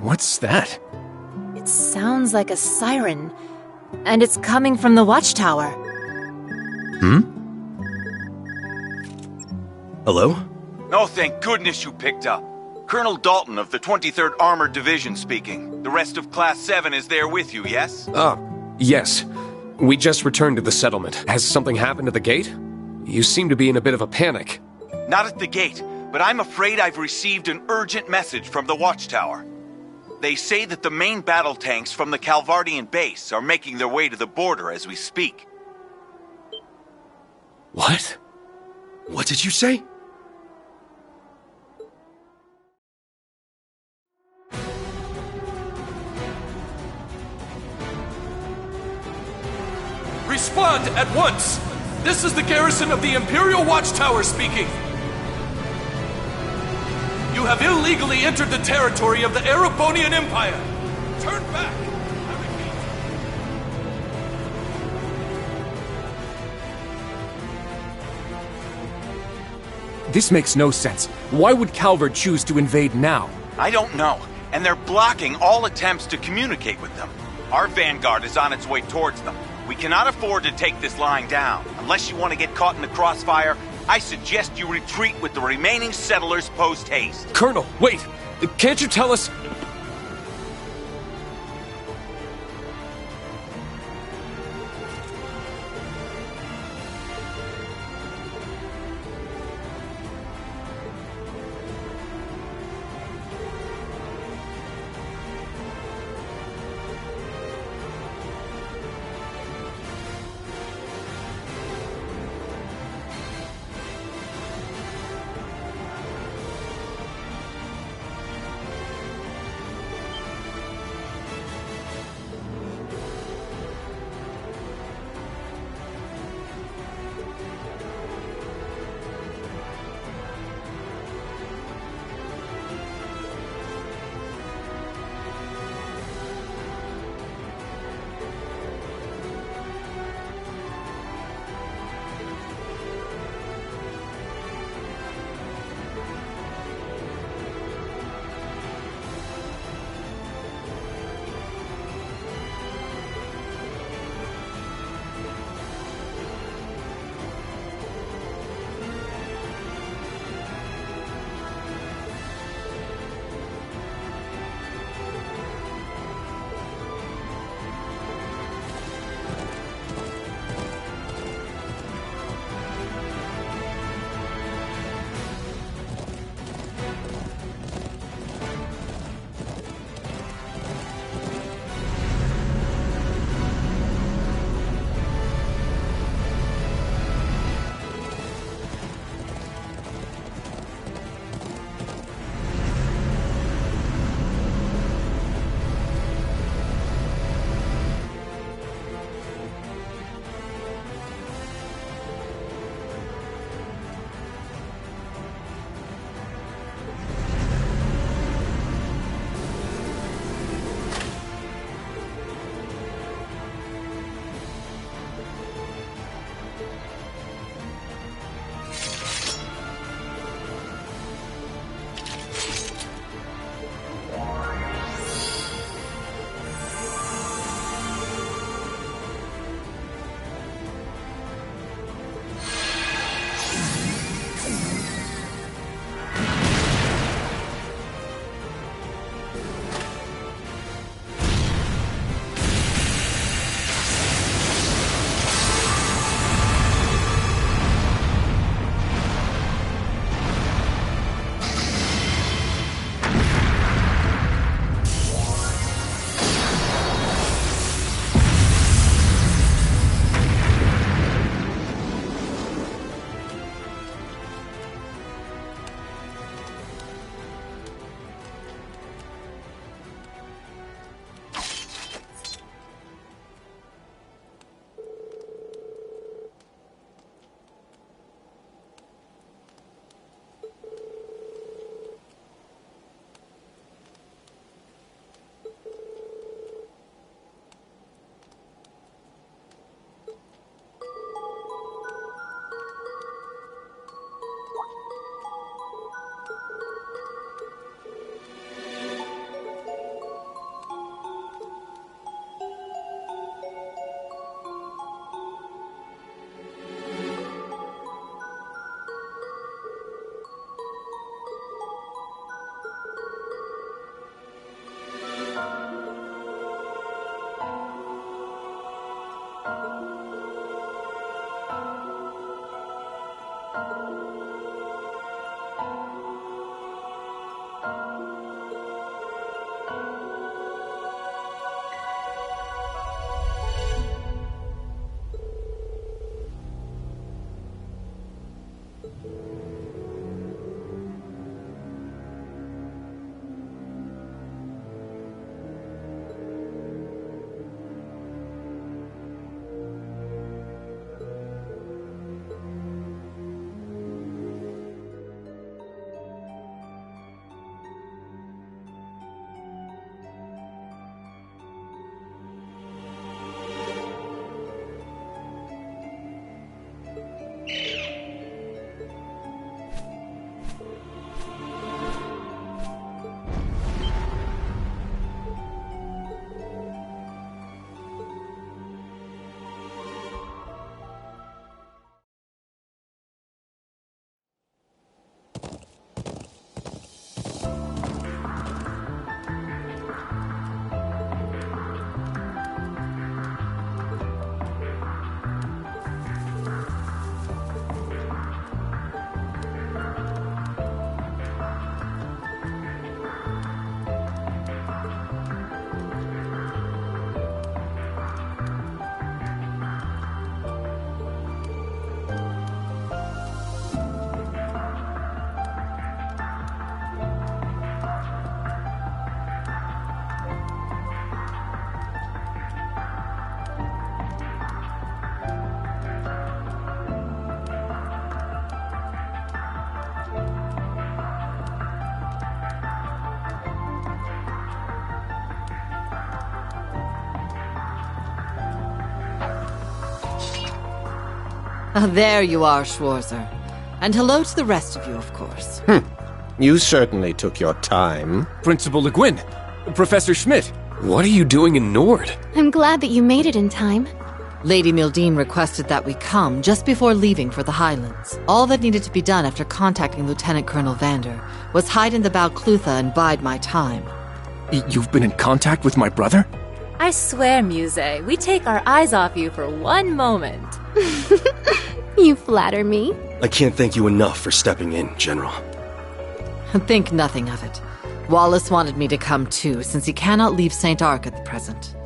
What's that? It sounds like a siren, and it's coming from the watchtower. Hello? Oh, thank goodness you picked up. Colonel Dalton of the 23rd Armored Division speaking. The rest of Class 7 is there with you, yes? Yes. We just returned to the settlement. Has something happened at the gate? You seem to be in a bit of a panic. Not at the gate, but I'm afraid I've received an urgent message from the watchtower. They say that the main battle tanks from the Calvardian base are making their way to the border as we speak. What? What did you say? Respond at once! This is the garrison of the Imperial Watchtower speaking! You have illegally entered the territory of the Erebonian Empire! Turn back! This makes no sense. Why would Calvard choose to invade now? I don't know, and they're blocking all attempts to communicate with them. Our vanguard is on its way towards them. We cannot afford to take this line down. Unless you want to get caught in the crossfire, I suggest you retreat with the remaining settlers post-haste. Colonel, wait! Can't you tell us... There you are, Schwarzer. And hello to the rest of you, of course. You certainly took your time. Principal Le Guin, Professor Schmidt. What are you doing in Nord? I'm glad that you made it in time. Lady Mildine requested that we come just before leaving for the Highlands. All that needed to be done after contacting Lieutenant Colonel Vander was hide in the Balclutha and bide my time. You've been in contact with my brother? I swear, Muse, we take our eyes off you for one moment. You flatter me. I can't thank you enough for stepping in, General. Think nothing of it. Wallace wanted me to come too, since he cannot leave St. Arc at the present.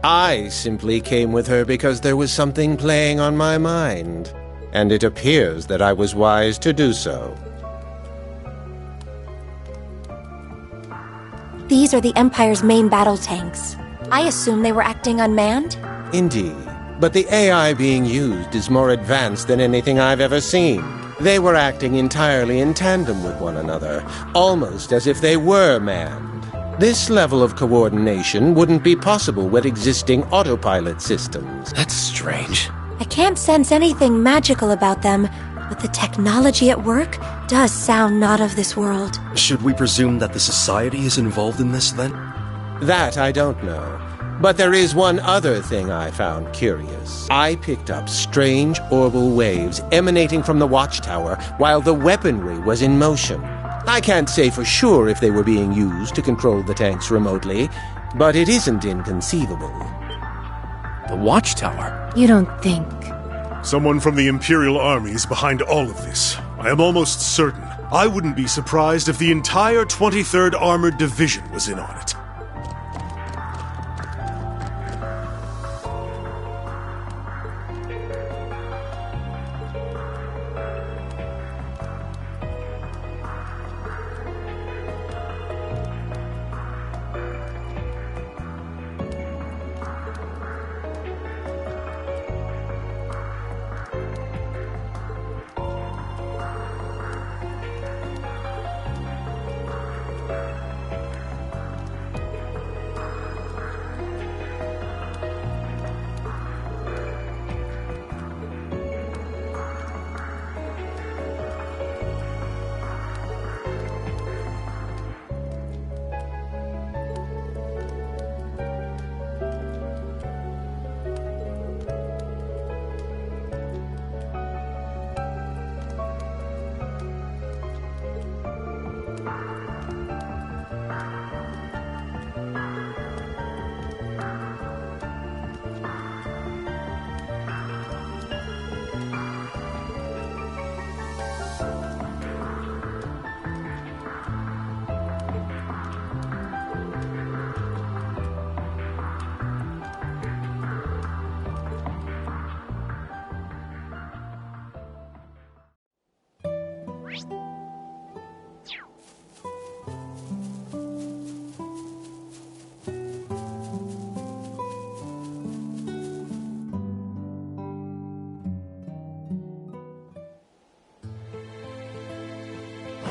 I simply came with her because there was something playing on my mind, and it appears that I was wise to do so. These are the Empire's main battle tanks. I assume they were acting unmanned? Indeed, but the AI being used is more advanced than anything I've ever seen. They were acting entirely in tandem with one another, almost as if they were manned. This level of coordination wouldn't be possible with existing autopilot systems. That's strange. I can't sense anything magical about them, but the technology at work does sound not of this world. Should we presume that the Society is involved in this, then? That I don't know. But there is one other thing I found curious. I picked up strange orbital waves emanating from the watchtower while the weaponry was in motion. I can't say for sure if they were being used to control the tanks remotely, but it isn't inconceivable. The watchtower? You don't think... Someone from the Imperial Army is behind all of this. I am almost certain. I wouldn't be surprised if the entire 23rd Armored Division was in on it.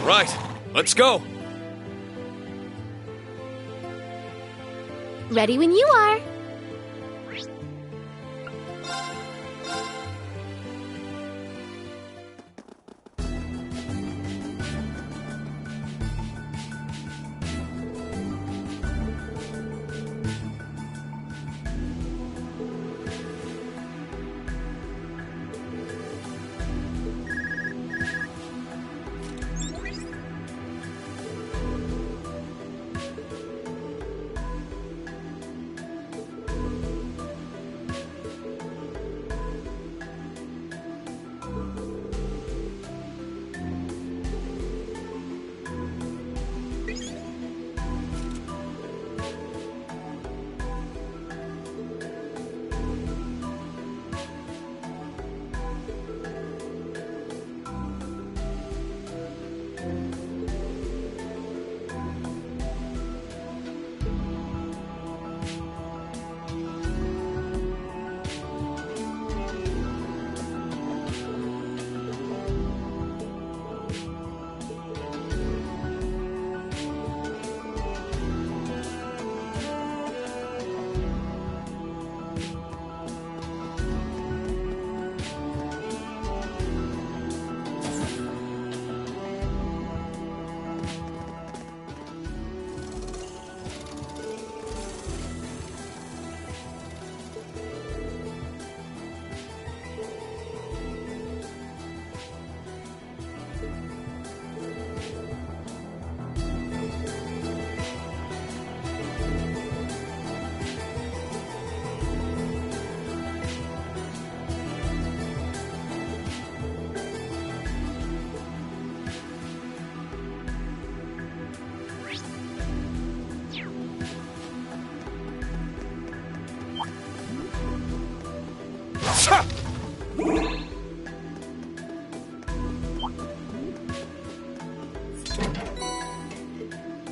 Right, let's go. Ready when you are.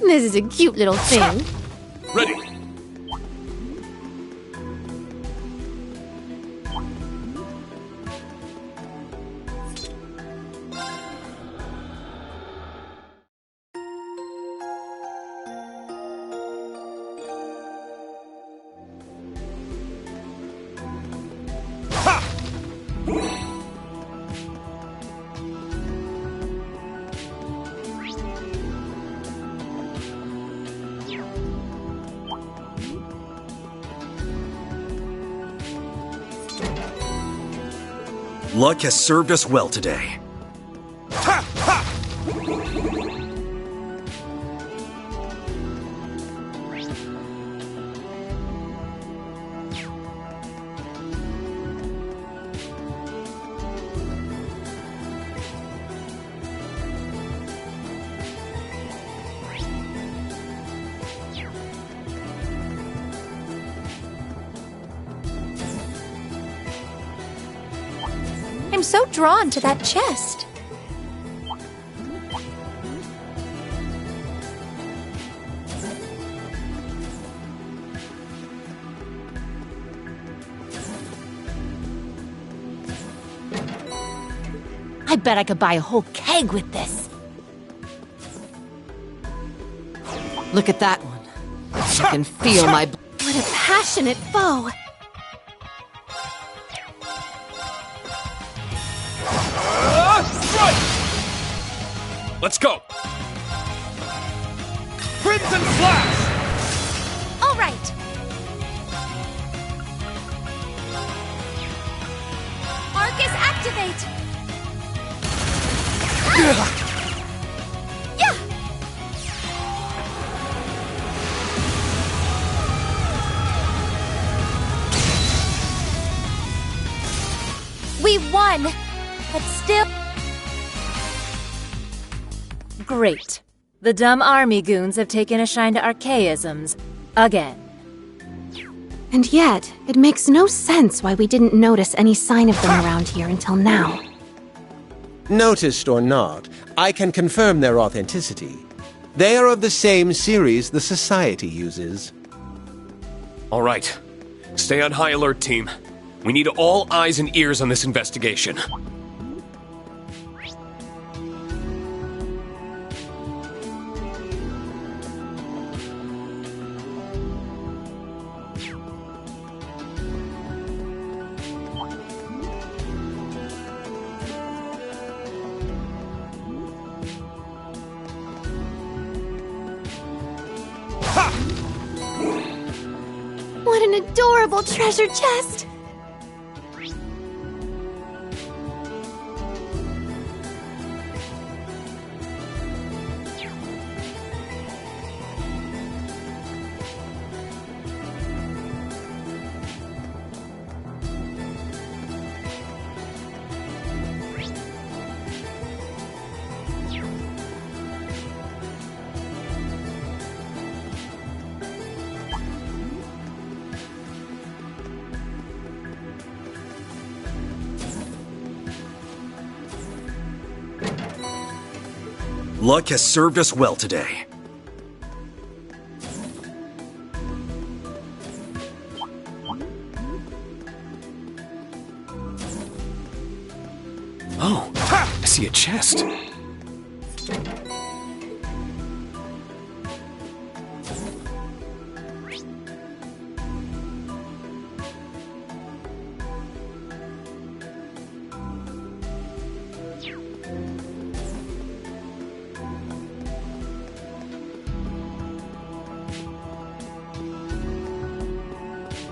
This is a cute little thing. Ready. Luck has served us well today. I'm so drawn to that chest. I bet I could buy a whole keg with this. Look at that one. I can feel my... What a passionate foe. Let's go! Crimson Flash! All right. Arcus, activate! Yeah! We won, but still... Great. The dumb army goons have taken a shine to archaisms. Again. And yet, it makes no sense why we didn't notice any sign of them around here until now. Noticed or not, I can confirm their authenticity. They are of the same series the Society uses. All right. Stay on high alert, team. We need all eyes and ears on this investigation. What an adorable treasure chest! Luck has served us well today. Oh, I see a chest.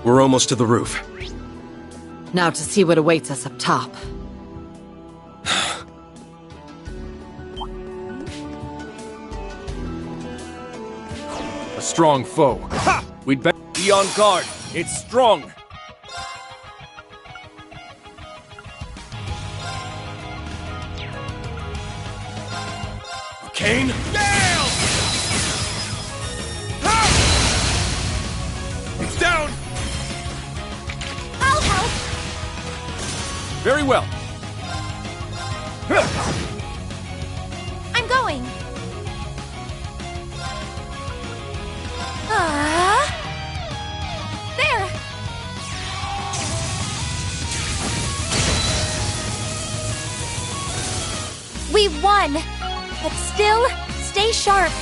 We're almost to the roof. Now to see what awaits us up top. A strong foe. We'd better be on guard. It's strong. Kane? Down! It's down! I'll help! Very well. I'm going. There! We won! But still, stay sharp.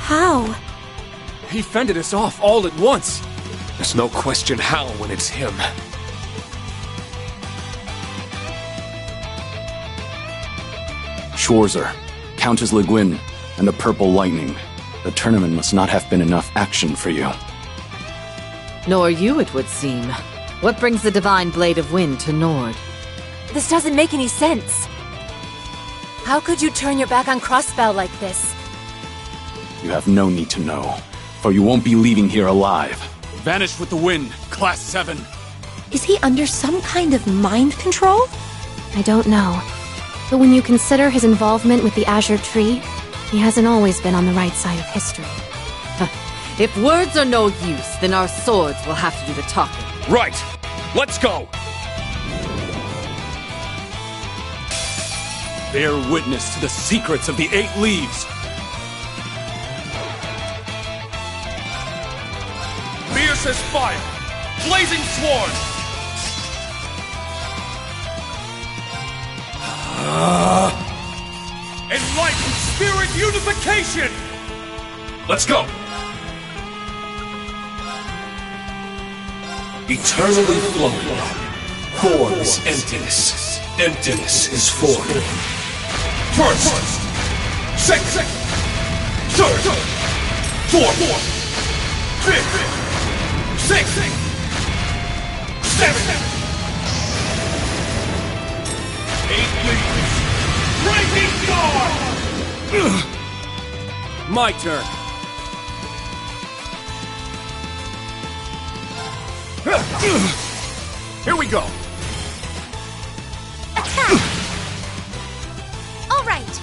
How? He fended us off all at once. There's no question how when it's him. Schwarzer, Countess Le Guin, and the Purple Lightning. The tournament must not have been enough action for you. Nor you, it would seem. What brings the Divine Blade of Wind to Nord? This doesn't make any sense. How could you turn your back on Crossbell like this? You have no need to know, for you won't be leaving here alive. Vanish with the wind, Class 7. Is he under some kind of mind control? I don't know. But when you consider his involvement with the Azure Tree, he hasn't always been on the right side of history. If words are no use, then our swords will have to do the talking. Right! Let's go! Bear witness to the secrets of the 8 Leaves. Fierce as fire! Blazing sword! Enlightened spirit unification! Let's go! Eternally flowing. Form is emptiness. Emptiness is form. First! Second! Third! Fourth! Fifth! Sixth! Seventh! 8 Leaves! Breaking guard! My turn. Here we go. Attack! All right.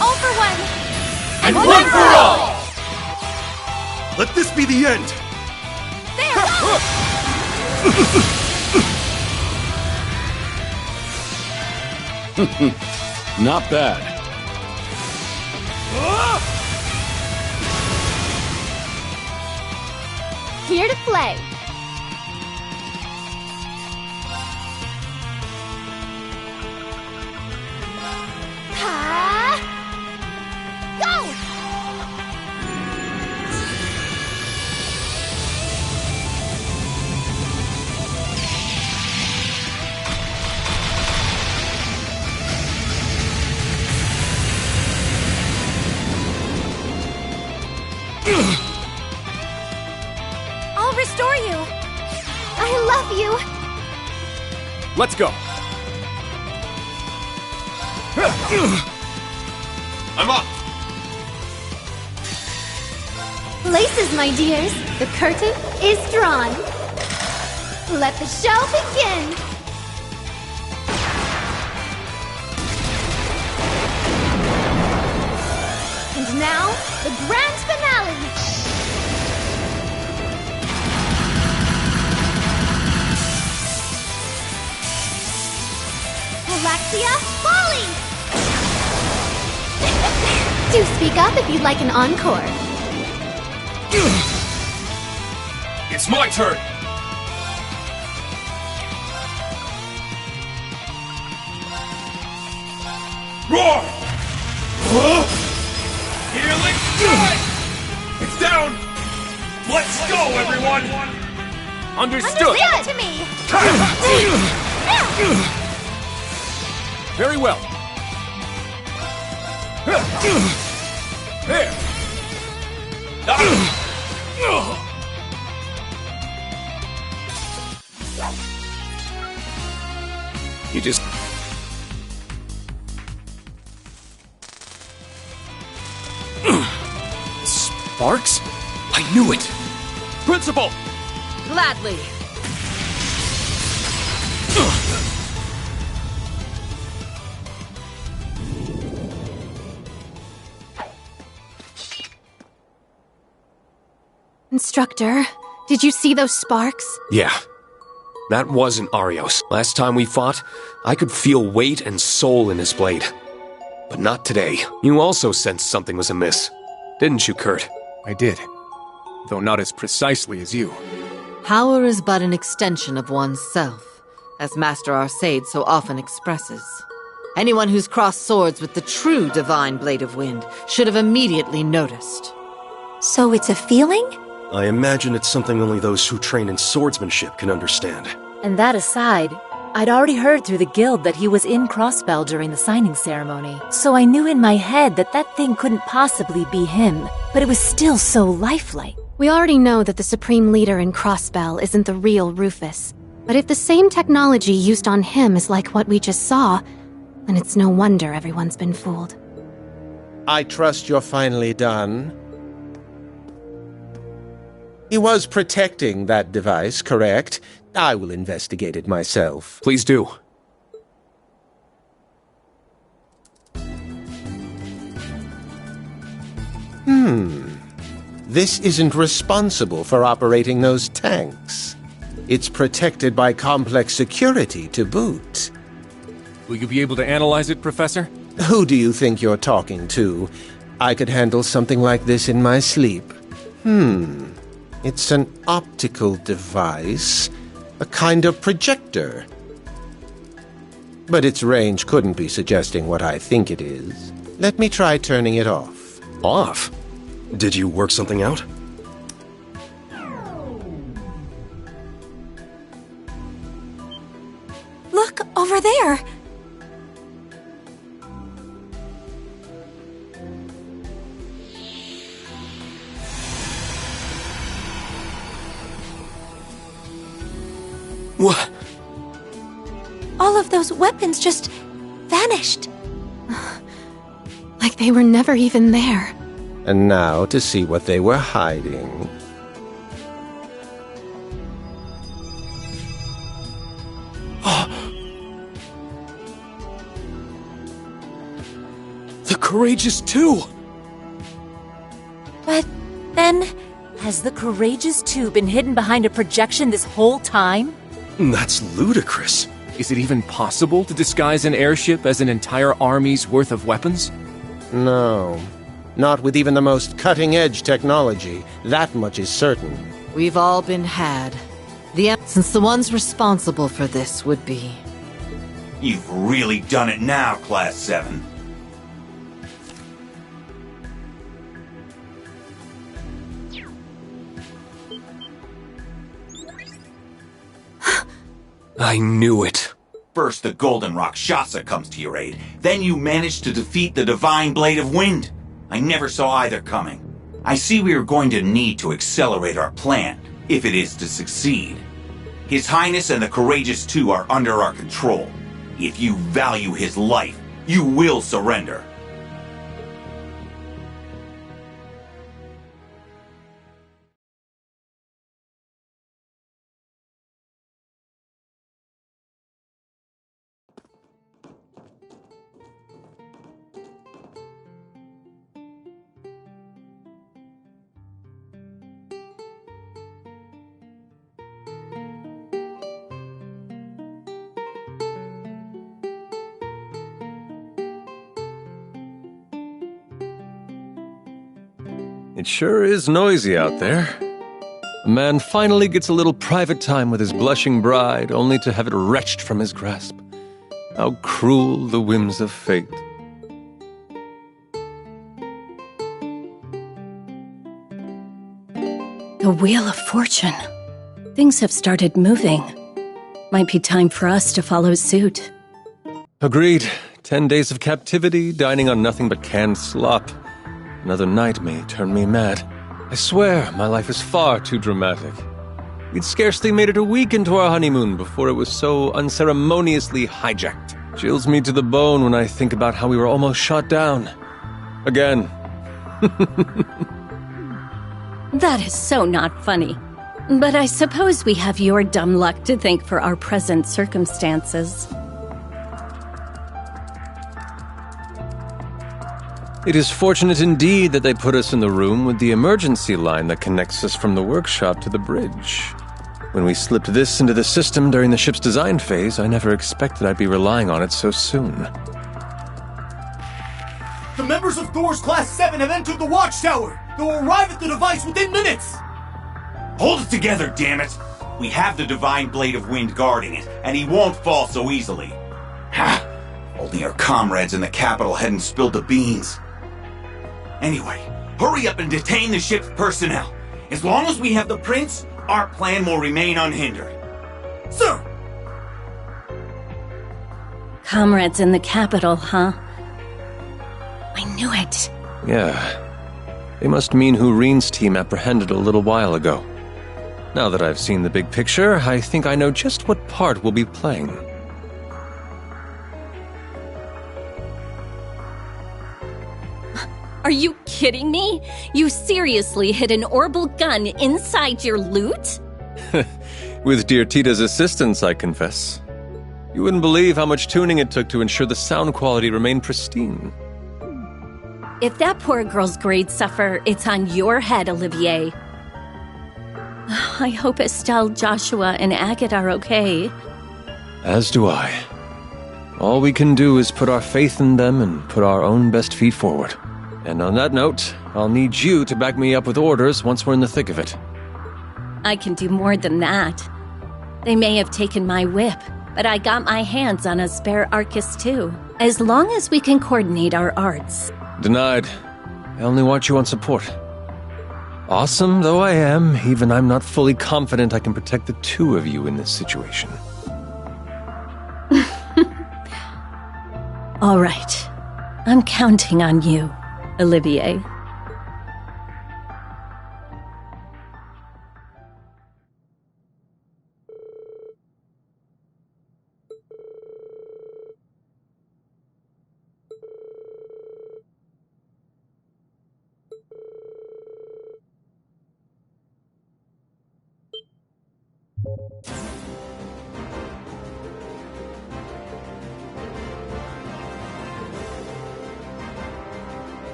All for one. And one for all! Let this be the end! There! Not bad. Here to play. Go! restore you. I love you. Let's go. I'm up. Laces, my dears. The curtain is drawn. Let the show begin. And now, the grand finale. Galaxia Volley! Do speak up if you'd like an encore. It's my turn. Roar! Healing strike! It's down! Let's go, everyone! Understood! Leave it to me! Very well. There! You just... Sparks? I knew it! Principal! Gladly. Instructor, did you see those sparks? Yeah. That wasn't Arios. Last time we fought, I could feel weight and soul in his blade. But not today. You also sensed something was amiss. Didn't you, Kurt? I did. Though not as precisely as you. Power is but an extension of one's self, as Master Arcade so often expresses. Anyone who's crossed swords with the true Divine Blade of Wind should have immediately noticed. So it's a feeling? I imagine it's something only those who train in swordsmanship can understand. And that aside, I'd already heard through the guild that he was in Crossbell during the signing ceremony, so I knew in my head that that thing couldn't possibly be him, but it was still so lifelike. We already know that the Supreme Leader in Crossbell isn't the real Rufus. But if the same technology used on him is like what we just saw, then it's no wonder everyone's been fooled. I trust you're finally done. He was protecting that device, correct? I will investigate it myself. Please do. This isn't responsible for operating those tanks. It's protected by complex security to boot. Will you be able to analyze it, Professor? Who do you think you're talking to? I could handle something like this in my sleep. It's an optical device, a kind of projector. But its range couldn't be suggesting what I think it is. Let me try turning it off. Off? Did you work something out? Look, over there! What? All of those weapons just vanished. Like they were never even there. And now to see what they were hiding. The Courageous 2! But then... Has the Courageous 2 been hidden behind a projection this whole time? That's ludicrous. Is it even possible to disguise an airship as an entire army's worth of weapons? No. Not with even the most cutting-edge technology. That much is certain. We've all been had. Since the ones responsible for this would be... You've really done it now, Class 7. I knew it. First, the Golden Rakshasa comes to your aid. Then you manage to defeat the Divine Blade of Wind. I never saw either coming. I see we are going to need to accelerate our plan. if it is to succeed. His Highness and the Courageous Two are under our control. If you value his life, you will surrender. It sure is noisy out there. A man finally gets a little private time with his blushing bride, only to have it wrenched from his grasp. How cruel the whims of fate. The Wheel of Fortune. Things have started moving. Might be time for us to follow suit. Agreed. 10 days of captivity, dining on nothing but canned slop. Another night may turn me mad. I swear, my life is far too dramatic. We'd scarcely made it a week into our honeymoon before it was so unceremoniously hijacked. Chills me to the bone when I think about how we were almost shot down. Again. That is so not funny. But I suppose we have your dumb luck to thank for our present circumstances. It is fortunate indeed that they put us in the room with the emergency line that connects us from the workshop to the bridge. When we slipped this into the system during the ship's design phase, I never expected I'd be relying on it so soon. The members of Thor's Class 7 have entered the watchtower! They'll arrive at the device within minutes! Hold it together, damn it! We have the Divine Blade of Wind guarding it, and he won't fall so easily. Ha! Only our comrades in the capital hadn't spilled the beans. Anyway, hurry up and detain the ship's personnel. As long as we have the prince, our plan will remain unhindered. Sir! Comrades in the capital, huh? I knew it. Yeah. They must mean who Rean's team apprehended a little while ago. Now that I've seen the big picture, I think I know just what part we'll be playing. Are you kidding me? You seriously hid an orbital gun inside your loot? With dear Tita's assistance, I confess. You wouldn't believe how much tuning it took to ensure the sound quality remained pristine. If that poor girl's grades suffer, it's on your head, Olivier. I hope Estelle, Joshua, and Agate are okay. As do I. All we can do is put our faith in them and put our own best feet forward. And on that note, I'll need you to back me up with orders once we're in the thick of it. I can do more than that. They may have taken my whip, but I got my hands on a spare Arcus too. As long as we can coordinate our arts. Denied. I only want you on support. Awesome though I am, even I'm not fully confident I can protect the two of you in this situation. All right. I'm counting on you, Olivier.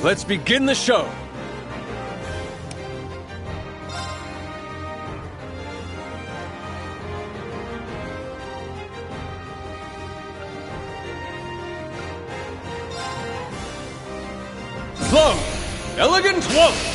Let's begin the show! Slow! Elegant waltz!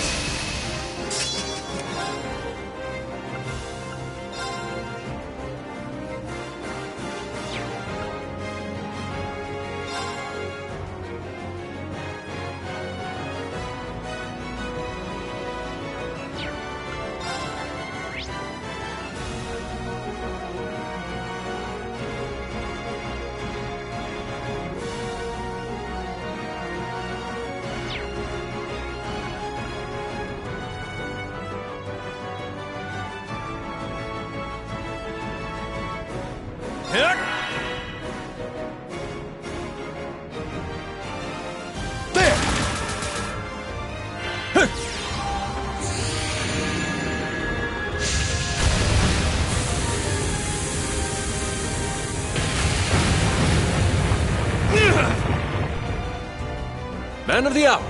Man of the hour.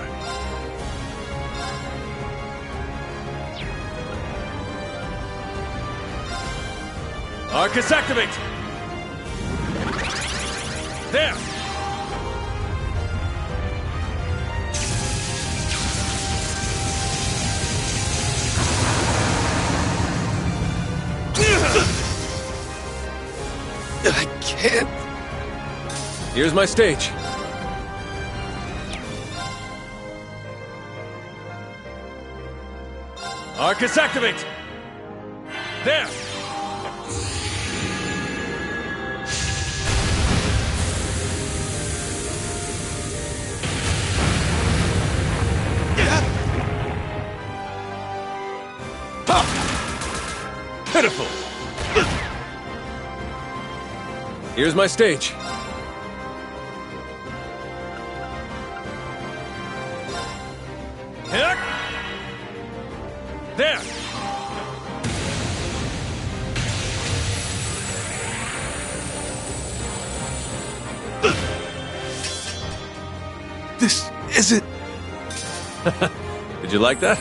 Arcus activate! There! I can't. Here's my stage. Arcus activate! There! Pitiful! Here's my stage. There! This isn't... Did you like that?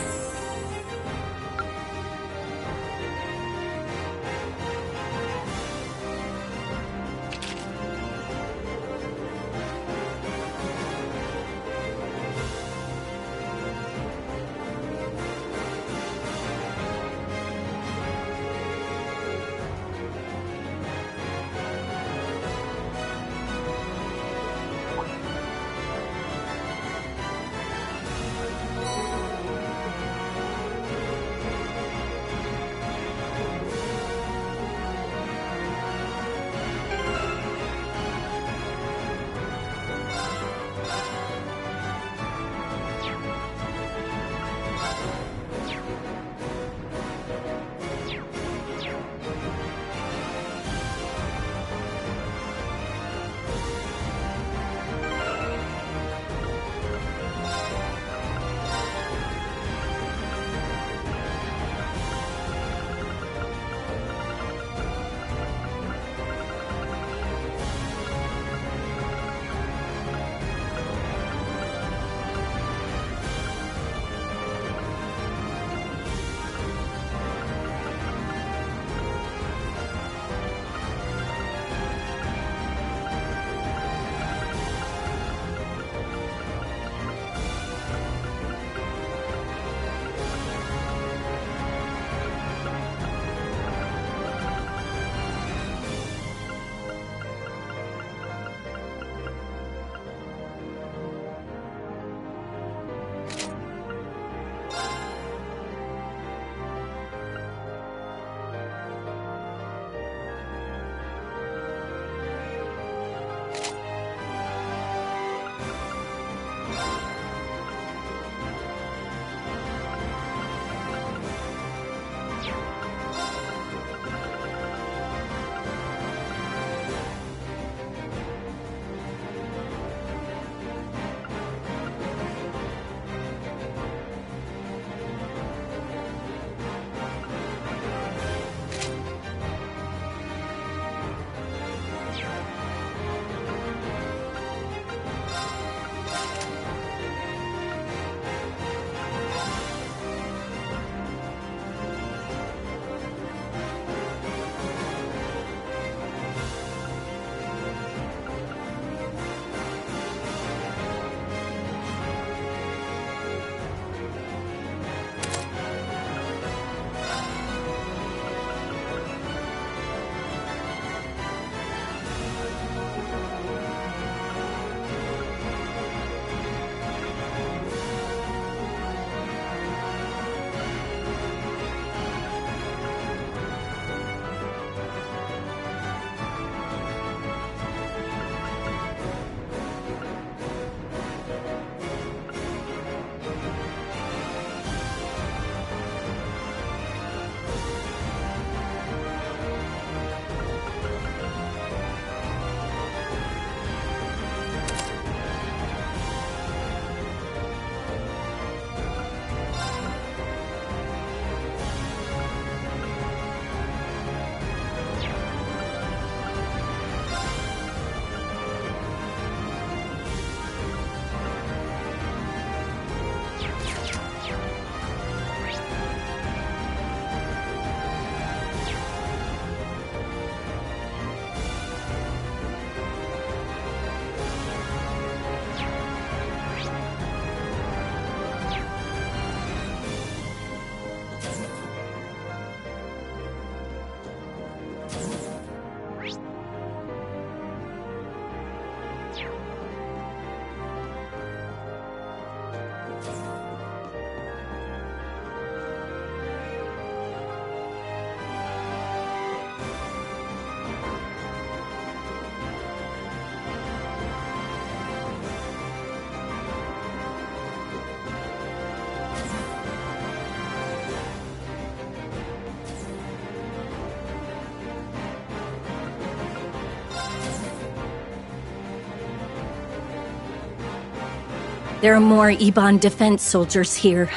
There are more Ebon defense soldiers here.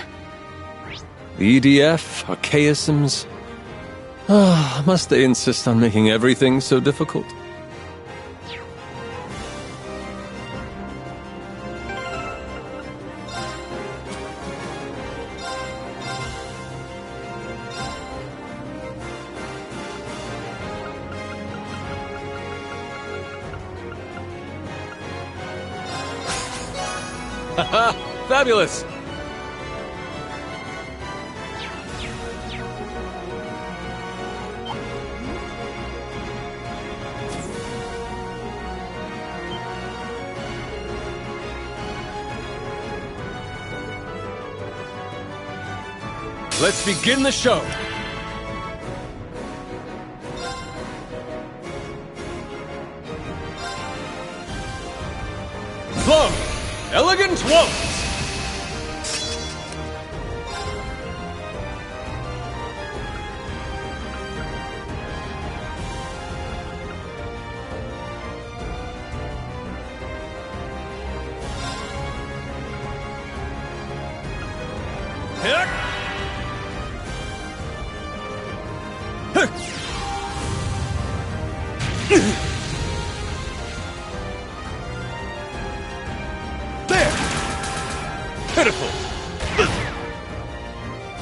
The EDF, Archaisms. Must they insist on making everything so difficult? Haha! Fabulous! Let's begin the show! Plum! Elegant Waltz! There! Pitiful!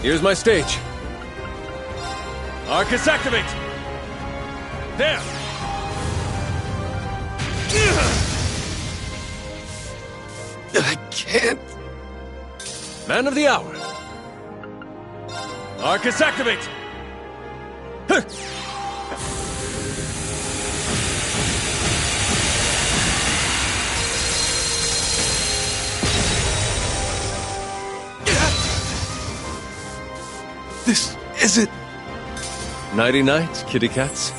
Here's my stage. Arcus activate! There! I can't. Man of the hour. Arcus activate! This is it. Nighty night, kitty cats.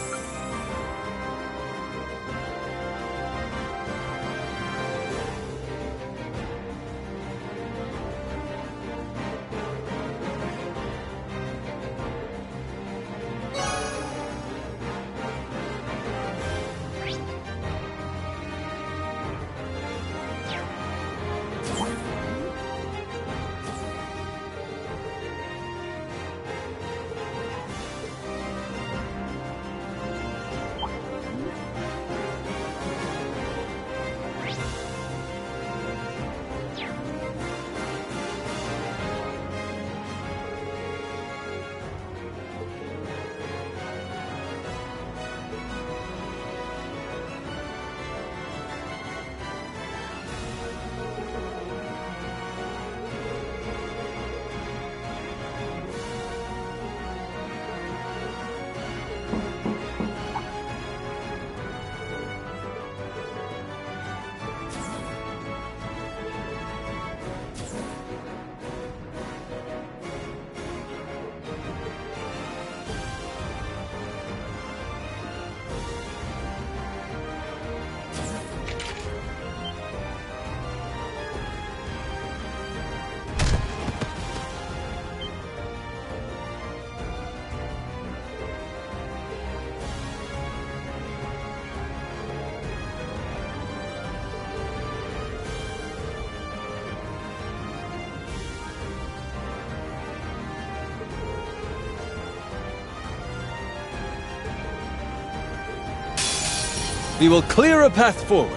We will clear a path forward.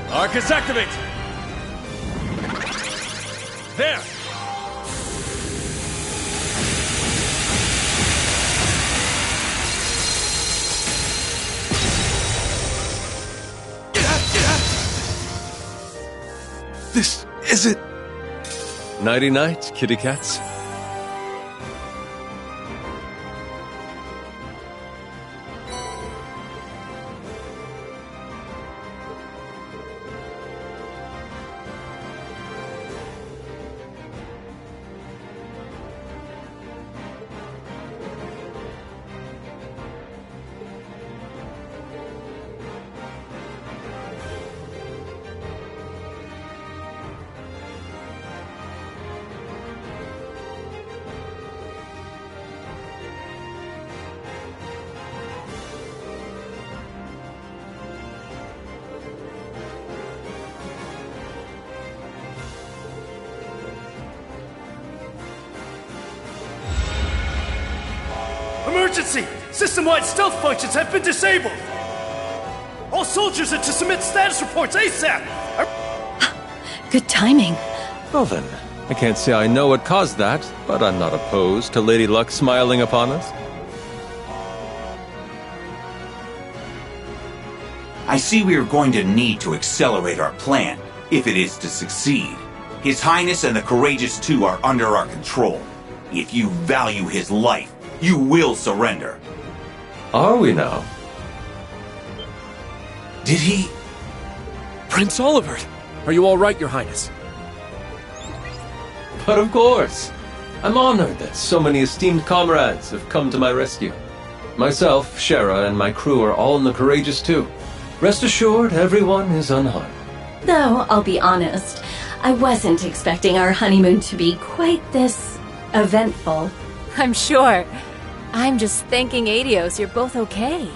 Arcus activate! There! This is it. Nighty night, kitty cats. emergency! System-wide stealth functions have been disabled! All soldiers are to submit status reports ASAP! Good timing. Well then, I can't say I know what caused that, but I'm not opposed to Lady Luck smiling upon us. I see we are going to need to accelerate our plan, if it is to succeed. His Highness and the Courageous Two are under our control. If you value his life, you will surrender. Are we now? Did he? Prince Olivert! Are you all right, Your Highness? But of course. I'm honored that so many esteemed comrades have come to my rescue. Myself, Shera, and my crew are all in the Courageous Two. Rest assured, everyone is unharmed. Though, I'll be honest, I wasn't expecting our honeymoon to be quite this eventful. I'm sure. I'm just thanking Adios you're both okay.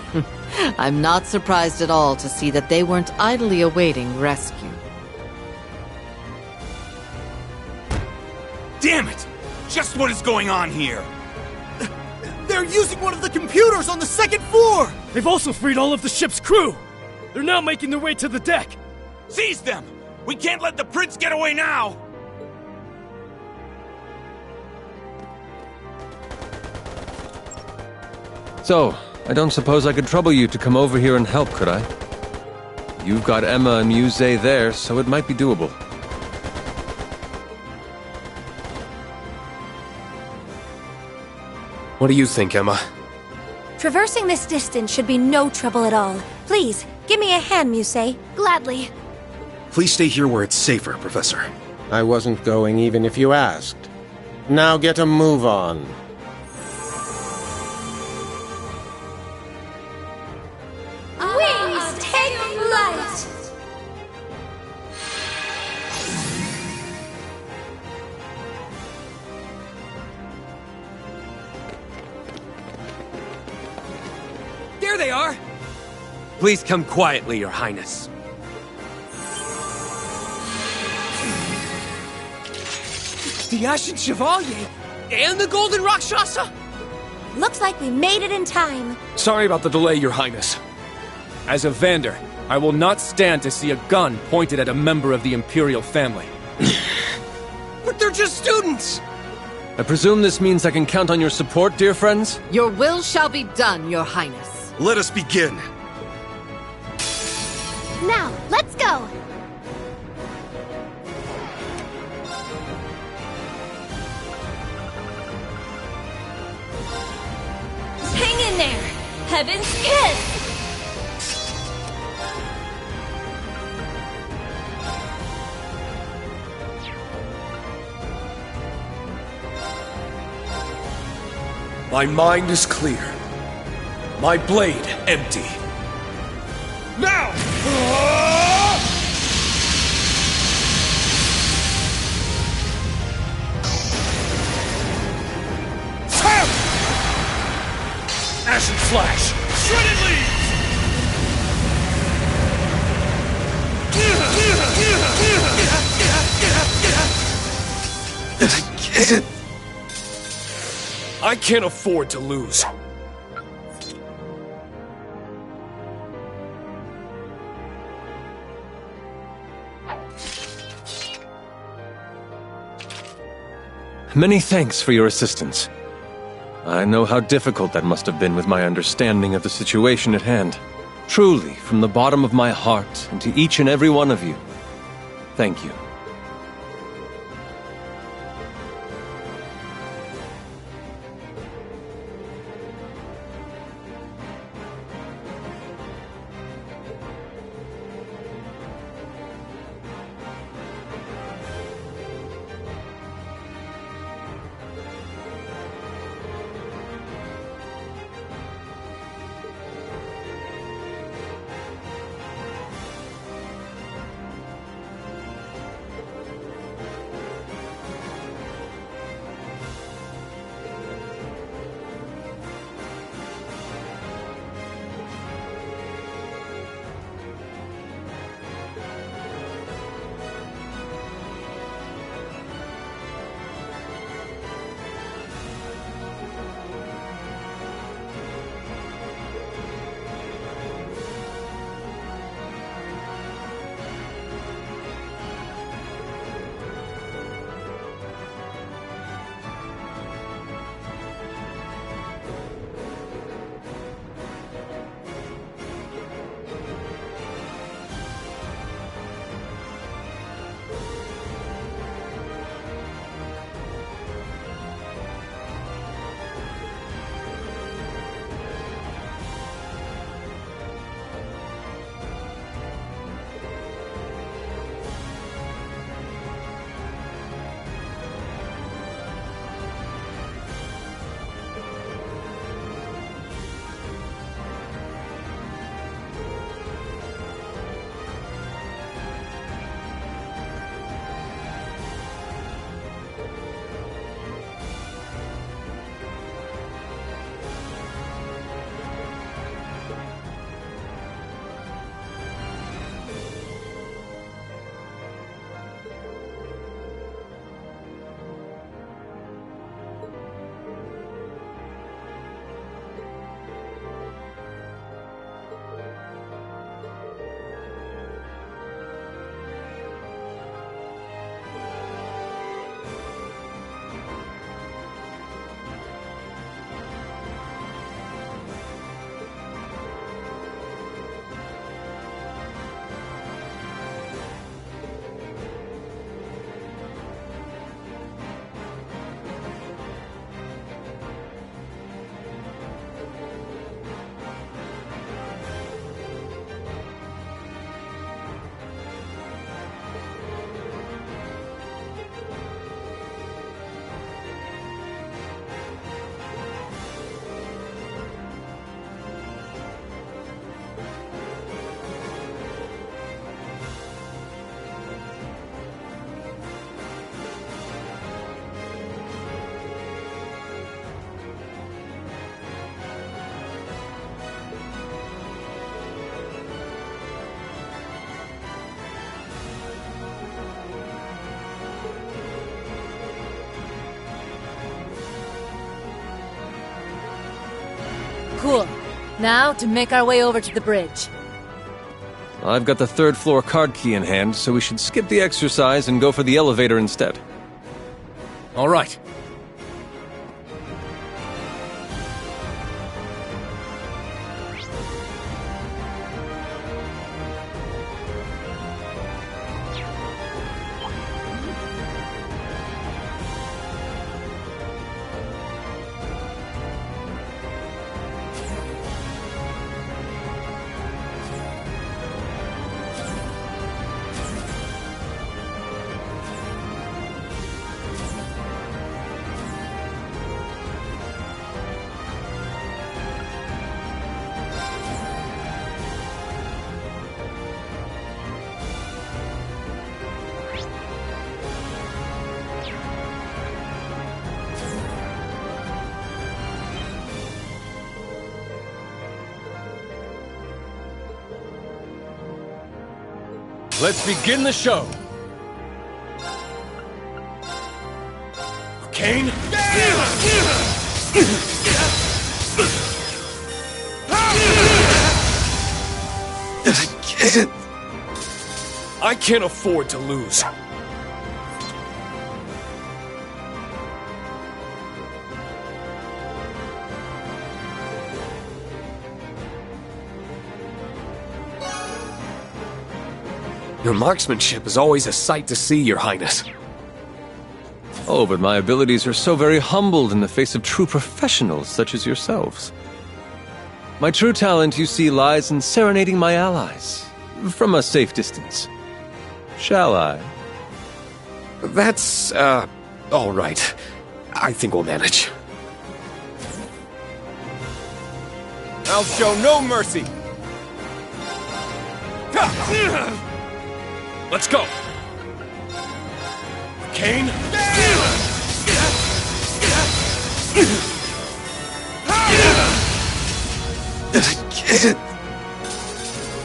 I'm not surprised at all to see that they weren't idly awaiting rescue. Damn it! Just what is going on here? They're using one of the computers on the second floor! They've also freed all of the ship's crew! They're now making their way to the deck! Seize them! We can't let the prince get away now! So, I don't suppose I could trouble you to come over here and help, could I? You've got Emma and Muse there, so it might be doable. What do you think, Emma? Traversing this distance should be no trouble at all. Please, give me a hand, Muse. Gladly. Please stay here where it's safer, Professor. I wasn't going even if you asked. Now get a move on. Wings, take flight! There they are! Please come quietly, Your Highness. The Ashen Chevalier and the Golden Rakshasa? Looks like we made it in time. Sorry about the delay, Your Highness. As a Vander, I will not stand to see a gun pointed at a member of the Imperial family. But they're just students! I presume this means I can count on your support, dear friends? Your will shall be done, Your Highness. Let us begin. Now, let's go! Hang in there! Heaven's Kiss! My mind is clear. My blade empty. Now! Sam! Ashen Flash! Shredded Is it? I can't afford to lose. Many thanks for your assistance. I know how difficult that must have been with my understanding of the situation at hand. Truly, from the bottom of my heart, and to each and every one of you, thank you. Cool. Now to make our way over to the bridge. I've got the third floor card key in hand, so we should skip the exercise and go for the elevator instead. All right. Let's begin the show. Kane? I can't afford to lose. Your marksmanship is always a sight to see, Your Highness. Oh, but my abilities are so very humbled in the face of true professionals such as yourselves. My true talent, you see, lies in serenading my allies, from a safe distance. Shall I? That's, all right. I think we'll manage. I'll show no mercy. Let's go. Kane?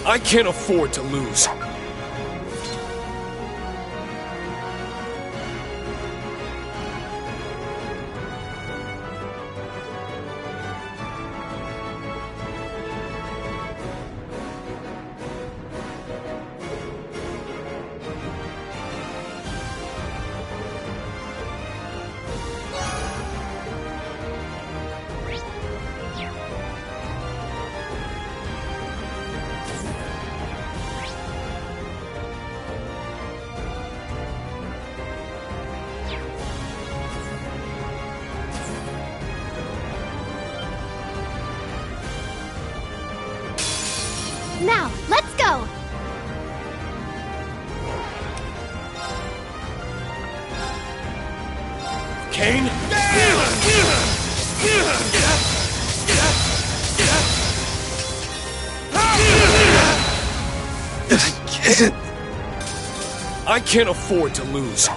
I can't afford to lose. Now, let's go! Kane? I can't afford to lose.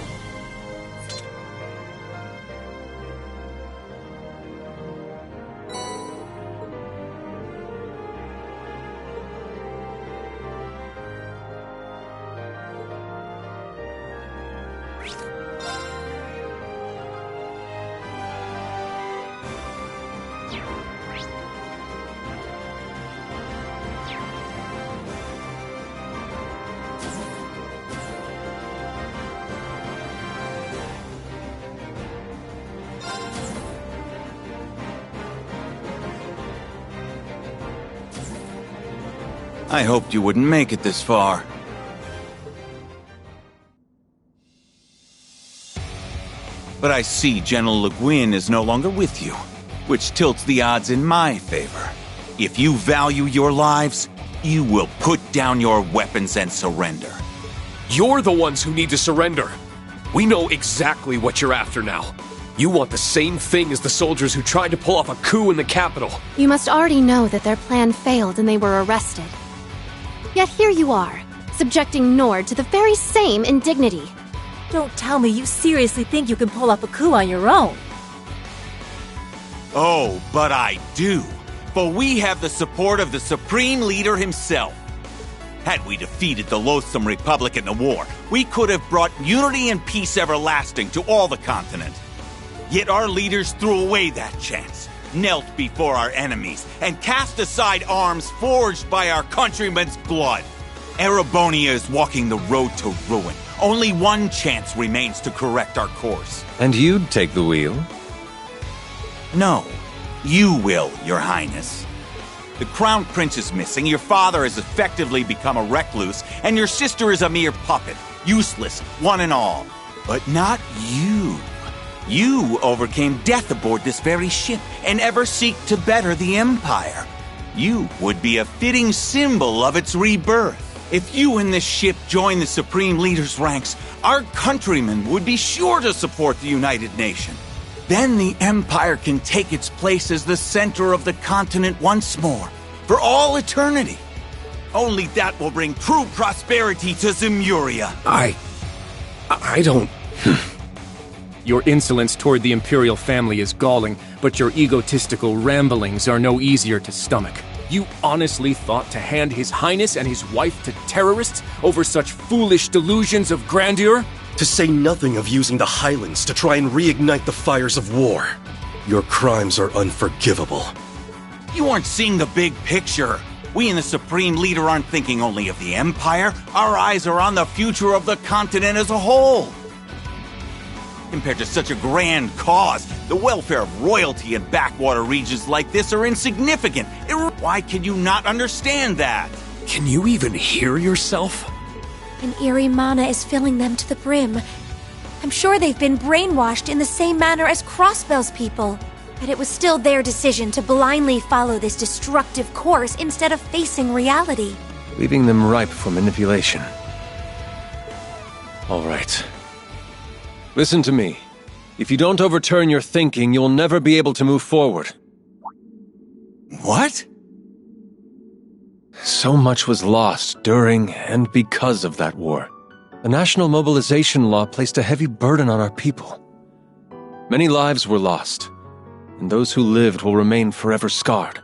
I hoped you wouldn't make it this far. But I see General Le Guin is no longer with you, which tilts the odds in my favor. If you value your lives, you will put down your weapons and surrender. You're the ones who need to surrender. We know exactly what you're after now. You want the same thing as the soldiers who tried to pull off a coup in the capital. You must already know that their plan failed and they were arrested. Yet here you are, subjecting Nord to the very same indignity. Don't tell me you seriously think you can pull off a coup on your own. Oh, but I do. For we have the support of the Supreme Leader himself. Had we defeated the loathsome Republic in the war, we could have brought unity and peace everlasting to all the continent. Yet our leaders threw away that chance. knelt before our enemies, and cast aside arms forged by our countrymen's blood. Erebonia is walking the road to ruin. Only one chance remains to correct our course. And you'd take the wheel? No, you will, Your Highness. The Crown Prince is missing, your father has effectively become a recluse, and your sister is a mere puppet, useless, one and all. But not you. You overcame death aboard this very ship, and ever seek to better the Empire. You would be a fitting symbol of its rebirth. If you and this ship join the Supreme Leader's ranks, our countrymen would be sure to support the United Nation. Then the Empire can take its place as the center of the continent once more, for all eternity. Only that will bring true prosperity to Zemuria. I don't... Your insolence toward the Imperial family is galling, but your egotistical ramblings are no easier to stomach. You honestly thought to hand His Highness and his wife to terrorists over such foolish delusions of grandeur? To say nothing of using the Highlands to try and reignite the fires of war. Your crimes are unforgivable. You aren't seeing the big picture. We and the Supreme Leader aren't thinking only of the Empire. Our eyes are on the future of the continent as a whole. Compared to such a grand cause, the welfare of royalty in backwater regions like this are insignificant. Why can you not understand that? Can you even hear yourself? An eerie mana is filling them to the brim. I'm sure they've been brainwashed in the same manner as Crossbell's people. But it was still their decision to blindly follow this destructive course instead of facing reality. Leaving them ripe for manipulation. All right. Listen to me. If you don't overturn your thinking, you'll never be able to move forward. What? So much was lost during and because of that war. The national mobilization law placed a heavy burden on our people. Many lives were lost, and those who lived will remain forever scarred.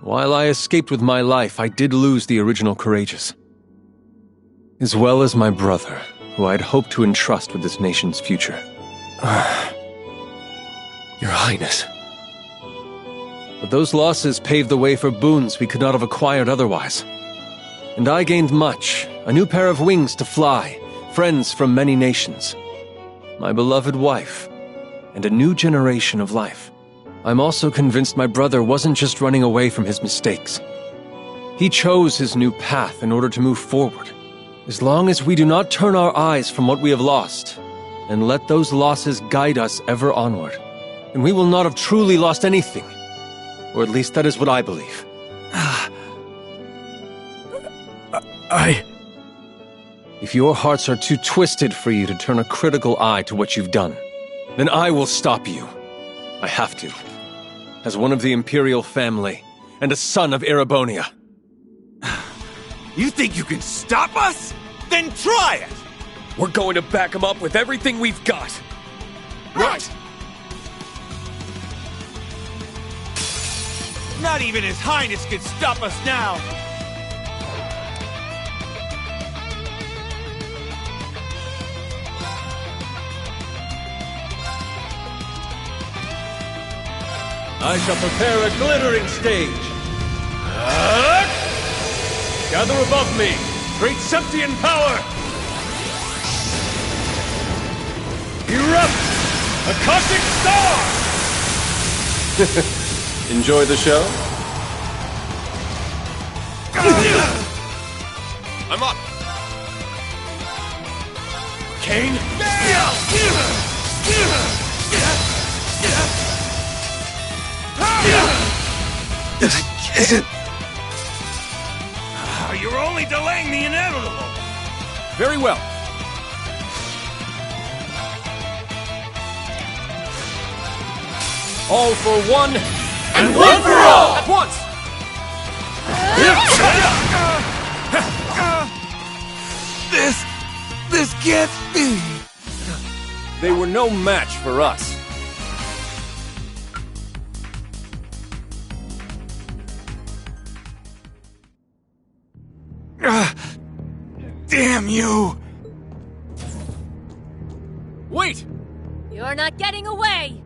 While I escaped with my life, I did lose the original courageous, as well as my brother, who I'd hoped to entrust with this nation's future. Your Highness. But those losses paved the way for boons we could not have acquired otherwise. And I gained much, a new pair of wings to fly, friends from many nations, my beloved wife, and a new generation of life. I'm also convinced my brother wasn't just running away from his mistakes. He chose his new path in order to move forward. As long as we do not turn our eyes from what we have lost, and let those losses guide us ever onward, then we will not have truly lost anything. Or at least that is what I believe. If your hearts are too twisted for you to turn a critical eye to what you've done, then I will stop you. I have to. As one of the Imperial family, and a son of Erebonia. You think you can stop us? Then try it! We're going to back him up with everything we've got. Right! Not even His Highness can stop us now! I shall prepare a glittering stage. Gather above me, great Septian power! Erupt! Akashic Star! Enjoy the show? I'm up! Kane? You're only delaying the inevitable! Very well. All for one, and one for all! At once! This can't be! They were no match for us. Damn you! Wait! You're not getting away!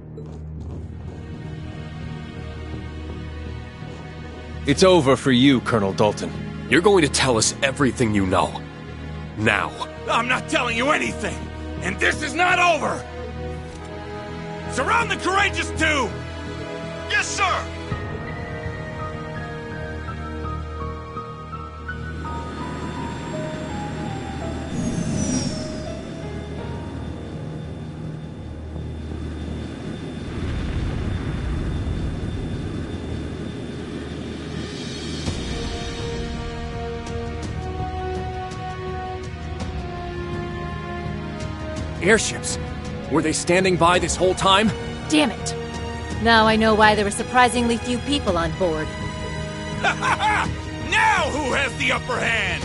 It's over for you, Colonel Dalton. You're going to tell us everything you know. Now. I'm not telling you anything, and this is not over! Surround the Courageous 2! Yes, sir! Airships? Were they standing by this whole time? Damn it! Now I know why there were surprisingly few people on board. Now who has the upper hand?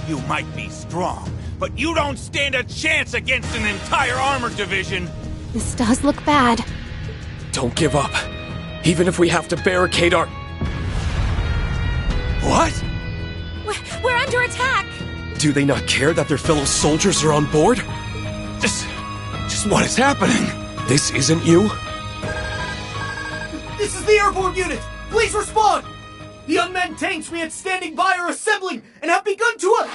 You might be strong, but you don't stand a chance against an entire armored division! This does look bad. Don't give up. Even if we have to barricade our... What? We're under attack! Do they not care that their fellow soldiers are on board? Just what is happening? This isn't you? This is the airborne unit! Please respond! The unmanned tanks we had standing by are assembling and have begun to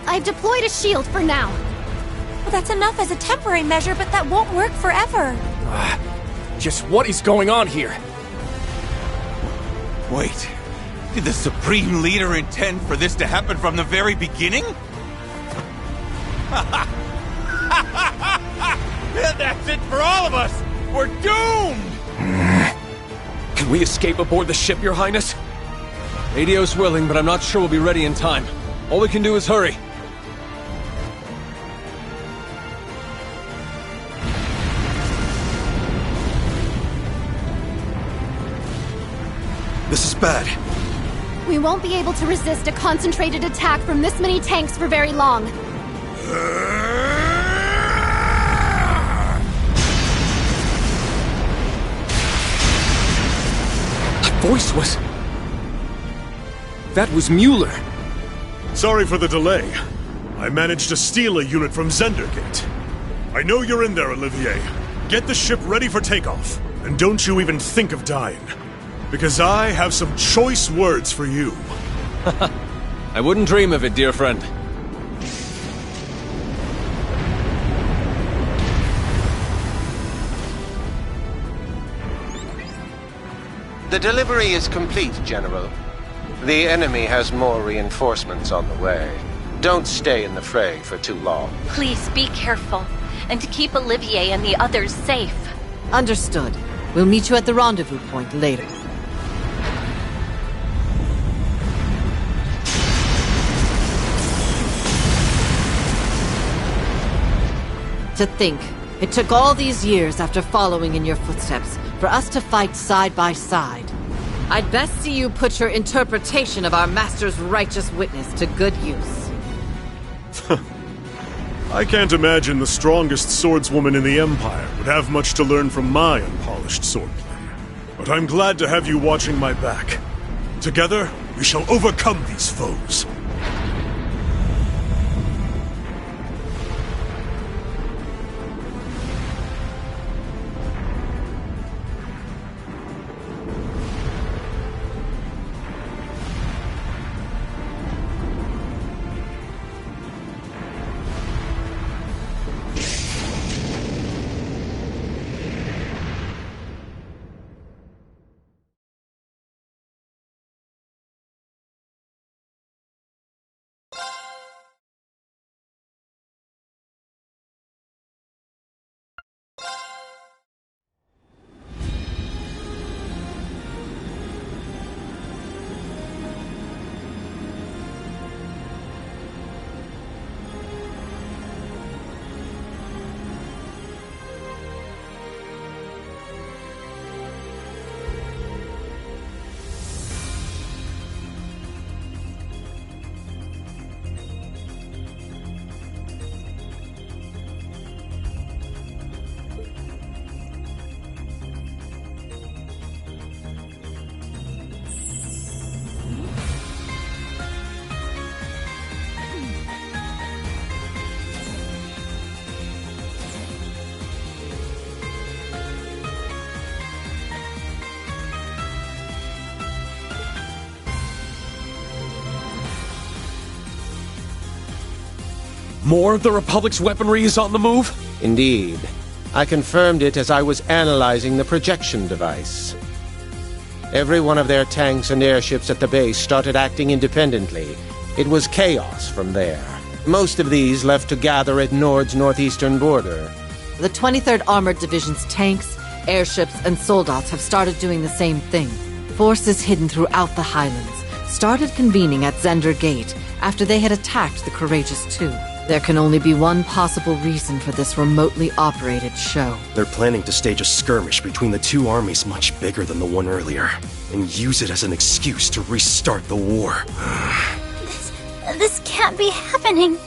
I've deployed a shield for now. Well, that's enough as a temporary measure, but that won't work forever. Just what is going on here? Wait, did the Supreme Leader intend for this to happen from the very beginning? That's it for all of us! We're doomed! Can we escape aboard the ship, Your Highness? ADO's willing, but I'm not sure we'll be ready in time. All we can do is hurry. This is bad. We won't be able to resist a concentrated attack from this many tanks for very long. That voice was... That was Mueller. Sorry for the delay. I managed to steal a unit from Zendergate. I know you're in there, Olivier. Get the ship ready for takeoff. And don't you even think of dying. Because I have some choice words for you. I wouldn't dream of it, dear friend. The delivery is complete, General. The enemy has more reinforcements on the way. Don't stay in the fray for too long. Please be careful, and keep Olivier and the others safe. Understood. We'll meet you at the rendezvous point later. To think, it took all these years after following in your footsteps for us to fight side by side. I'd best see you put your interpretation of our master's righteous witness to good use. I can't imagine the strongest swordswoman in the Empire would have much to learn from my unpolished swordplay. But I'm glad to have you watching my back. Together, we shall overcome these foes. More of the Republic's weaponry is on the move? Indeed. I confirmed it as I was analyzing the projection device. Every one of their tanks and airships at the base started acting independently. It was chaos from there. Most of these left to gather at Nord's northeastern border. The 23rd Armored Division's tanks, airships, and soldats have started doing the same thing. Forces hidden throughout the Highlands started convening at Zender Gate after they had attacked the Courageous Two. There can only be one possible reason for this remotely operated show. They're planning to stage a skirmish between the two armies much bigger than the one earlier, and use it as an excuse to restart the war. This can't be happening.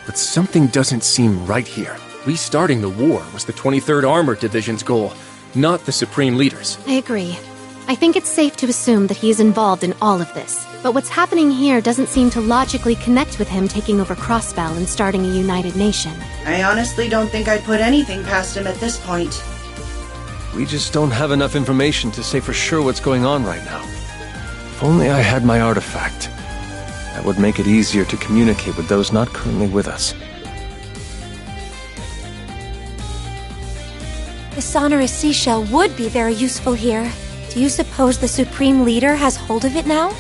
But something doesn't seem right here. Restarting the war was the 23rd Armored Division's goal, not the Supreme Leader's. I agree. I think it's safe to assume that he is involved in all of this. But what's happening here doesn't seem to logically connect with him taking over Crossbell and starting a united nation. I honestly don't think I'd put anything past him at this point. We just don't have enough information to say for sure what's going on right now. If only I had my artifact. That would make it easier to communicate with those not currently with us. The sonorous seashell would be very useful here. Do you suppose the Supreme Leader has hold of it now?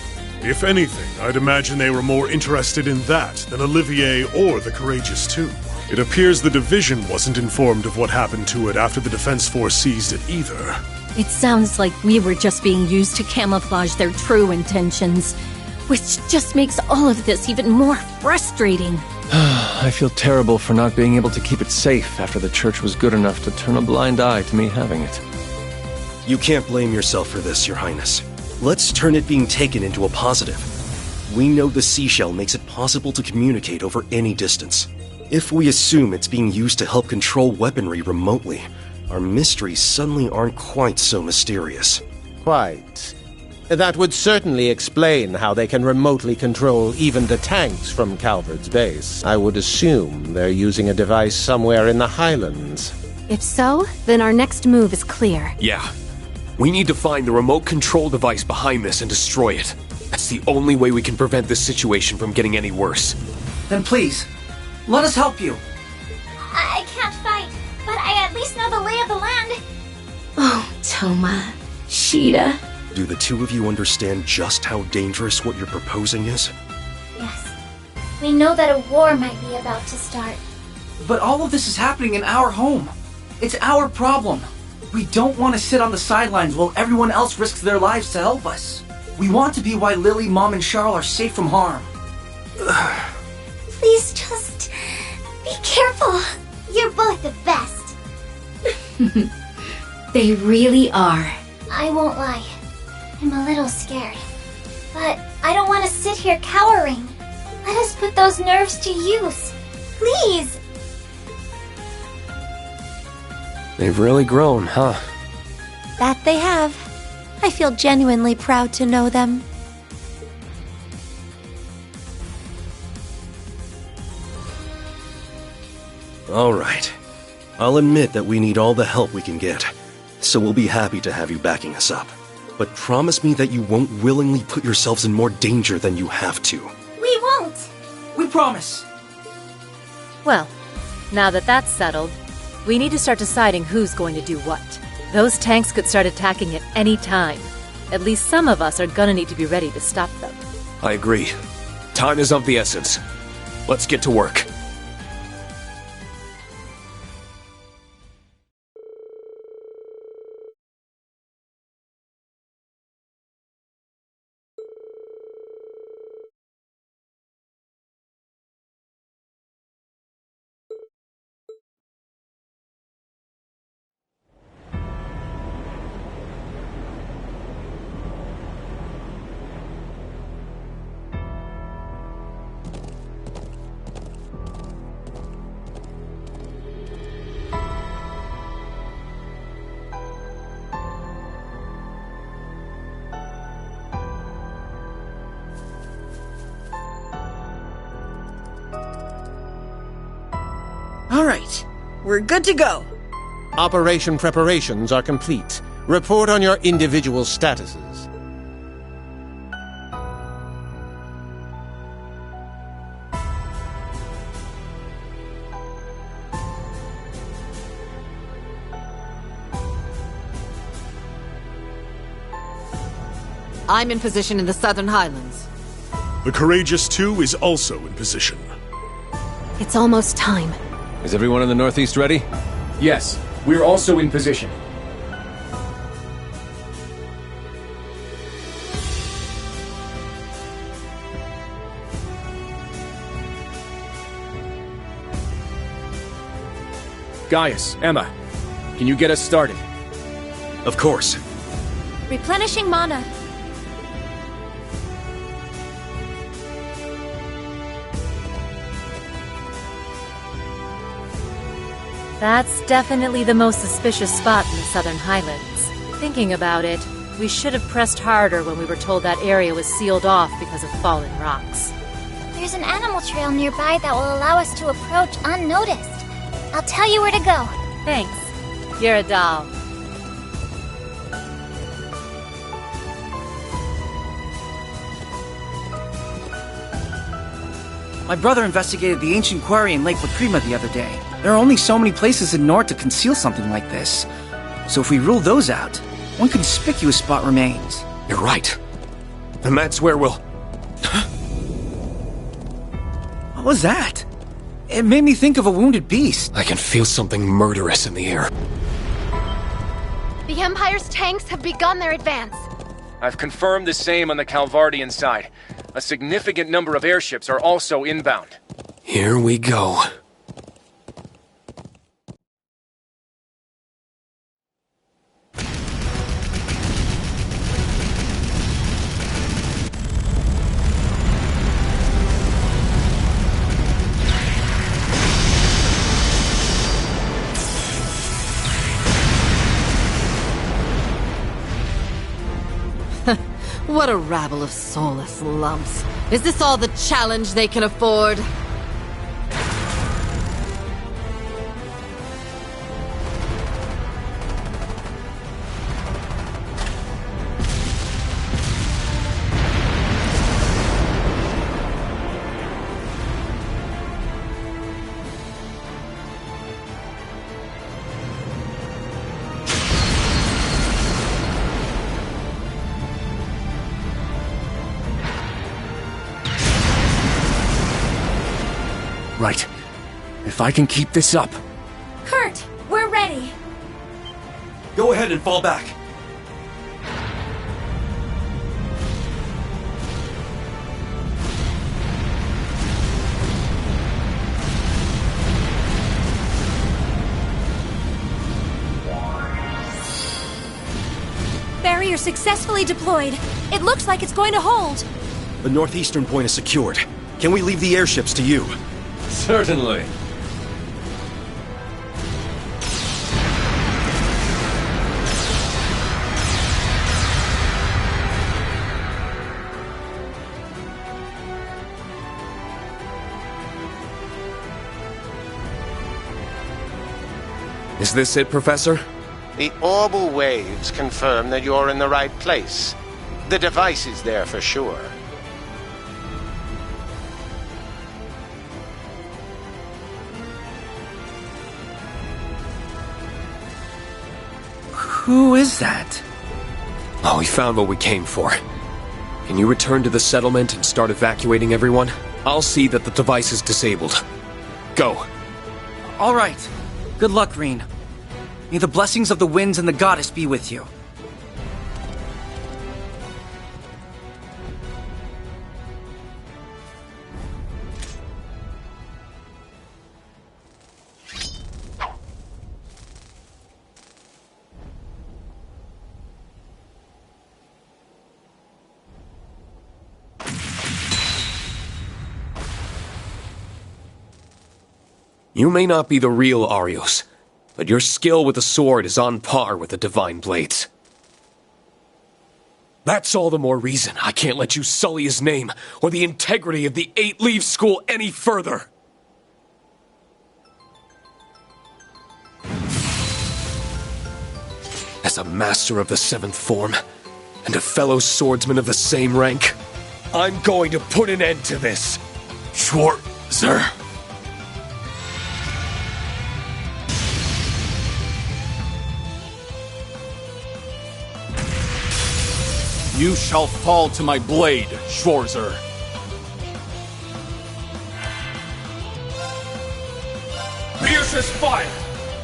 If anything, I'd imagine they were more interested in that than Olivier or the Courageous Two. It appears the division wasn't informed of what happened to it after the Defense Force seized it either. It sounds like we were just being used to camouflage their true intentions, which just makes all of this even more frustrating. I feel terrible for not being able to keep it safe after the Church was good enough to turn a blind eye to me having it. You can't blame yourself for this, Your Highness. Let's turn it being taken into a positive. We know the seashell makes it possible to communicate over any distance. If we assume it's being used to help control weaponry remotely, our mysteries suddenly aren't quite so mysterious. Quite. That would certainly explain how they can remotely control even the tanks from Calvard's base. I would assume they're using a device somewhere in the Highlands. If so, then our next move is clear. Yeah. We need to find the remote control device behind this and destroy it. That's the only way we can prevent this situation from getting any worse. Then please, let us help you. I can't fight, but I at least know the lay of the land. Oh, Toma. Sheeta. Do the two of you understand just how dangerous what you're proposing is? Yes. We know that a war might be about to start. But all of this is happening in our home. It's our problem. We don't want to sit on the sidelines while everyone else risks their lives to help us. We want to be why Lily, Mom, and Charles are safe from harm. Please just be careful. You're both the best. They really are. I won't lie. I'm a little scared. But I don't want to sit here cowering. Let us put those nerves to use. Please. They've really grown, huh? That they have. I feel genuinely proud to know them. All right. I'll admit that we need all the help we can get, so we'll be happy to have you backing us up. But promise me that you won't willingly put yourselves in more danger than you have to. We won't. We promise. Well, now that that's settled, we need to start deciding who's going to do what. Those tanks could start attacking at any time. At least some of us are gonna need to be ready to stop them. I agree. Time is of the essence. Let's get to work. All right, we're good to go. Operation preparations are complete. Report on your individual statuses. I'm in position in the Southern Highlands. The Courageous 2 is also in position. It's almost time. Is everyone in the Northeast ready? Yes, we're also in position. Gaius, Emma, can you get us started? Of course. Replenishing mana. That's definitely the most suspicious spot in the Southern Highlands. Thinking about it, we should have pressed harder when we were told that area was sealed off because of fallen rocks. There's an animal trail nearby that will allow us to approach unnoticed. I'll tell you where to go. Thanks. You're a doll. My brother investigated the ancient quarry in Lake Lacrima the other day. There are only so many places in Nord to conceal something like this. So if we rule those out, one conspicuous spot remains. You're right. And that's where we'll... What was that? It made me think of a wounded beast. I can feel something murderous in the air. The Empire's tanks have begun their advance. I've confirmed the same on the Calvardian side. A significant number of airships are also inbound. Here we go. What a rabble of soulless lumps. Is this all the challenge they can afford? Right. If I can keep this up. Kurt, we're ready. Go ahead and fall back. Barrier successfully deployed. It looks like it's going to hold. The northeastern point is secured. Can we leave the airships to you? Certainly. Is this it, Professor? The orbital waves confirm that you're in the right place. The device is there for sure. Who is that? Oh, we found what we came for. Can you return to the settlement and start evacuating everyone? I'll see that the device is disabled. Go. All right. Good luck, Rean. May the blessings of the winds and the goddess be with you. You may not be the real Arios, but your skill with the sword is on par with the Divine Blades. That's all the more reason I can't let you sully his name or the integrity of the 8-Leaf School any further. As a master of the 7th form, and a fellow swordsman of the same rank, I'm going to put an end to this. Sure, sir. You shall fall to my blade, Schwarzer. Fiercest fire!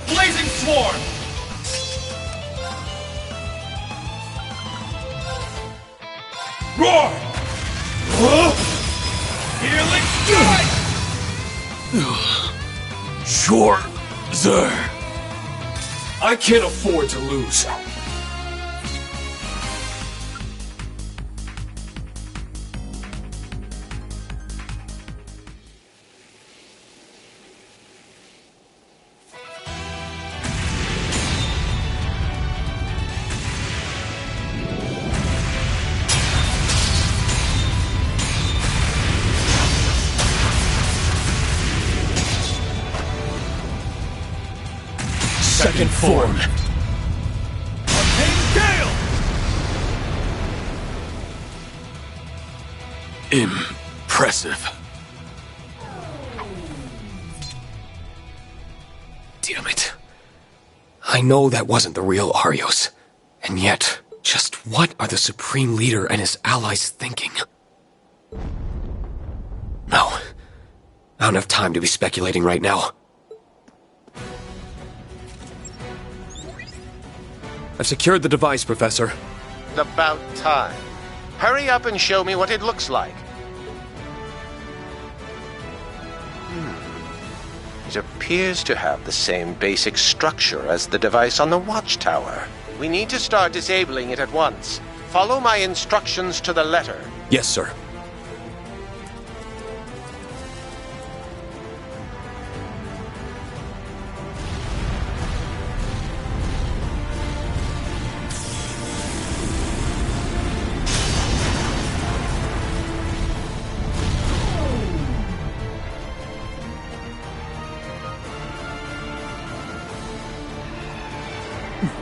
Blazing swarm! Roar! Healing strike! Schwarzer. I can't afford to lose. Second form. Arcane Gale! Impressive. Damn it. I know that wasn't the real Arios. And yet, just what are the Supreme Leader and his allies thinking? No. I don't have time to be speculating right now. I've secured the device, Professor. About time. Hurry up and show me what it looks like. It appears to have the same basic structure as the device on the watchtower. We need to start disabling it at once. Follow my instructions to the letter. Yes, sir.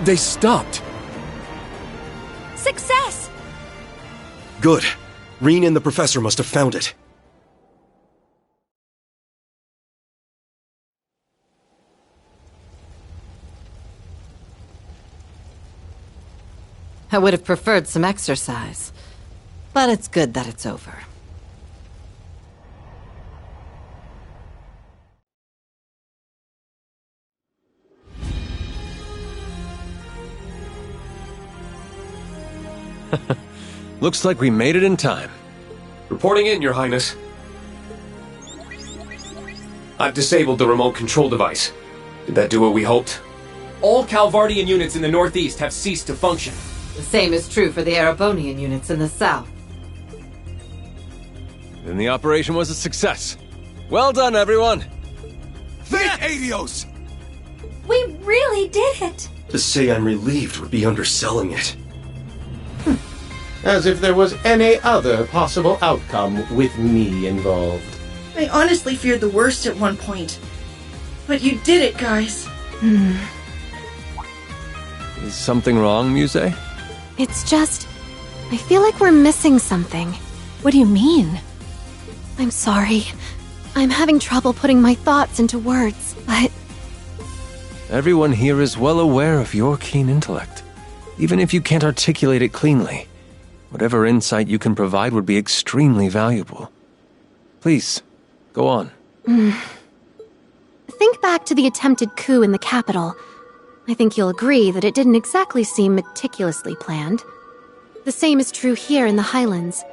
They stopped. Success! Good. Rean and the Professor must have found it. I would have preferred some exercise, but it's good that it's over. Looks like we made it in time. Reporting in, Your Highness. I've disabled the remote control device. Did that do what we hoped? All Calvardian units in the northeast have ceased to function. The same is true for the Erebonian units in the south. Then the operation was a success. Well done, everyone! Thank Adios! We really did it! To say I'm relieved would be underselling it. As if there was any other possible outcome with me involved. I honestly feared the worst at one point. But you did it, guys. Is something wrong, Muse? It's just... I feel like we're missing something. What do you mean? I'm sorry. I'm having trouble putting my thoughts into words, but... Everyone here is well aware of your keen intellect. Even if you can't articulate it cleanly, whatever insight you can provide would be extremely valuable. Please, go on. Think back to the attempted coup in the capital. I think you'll agree that it didn't exactly seem meticulously planned. The same is true here in the Highlands.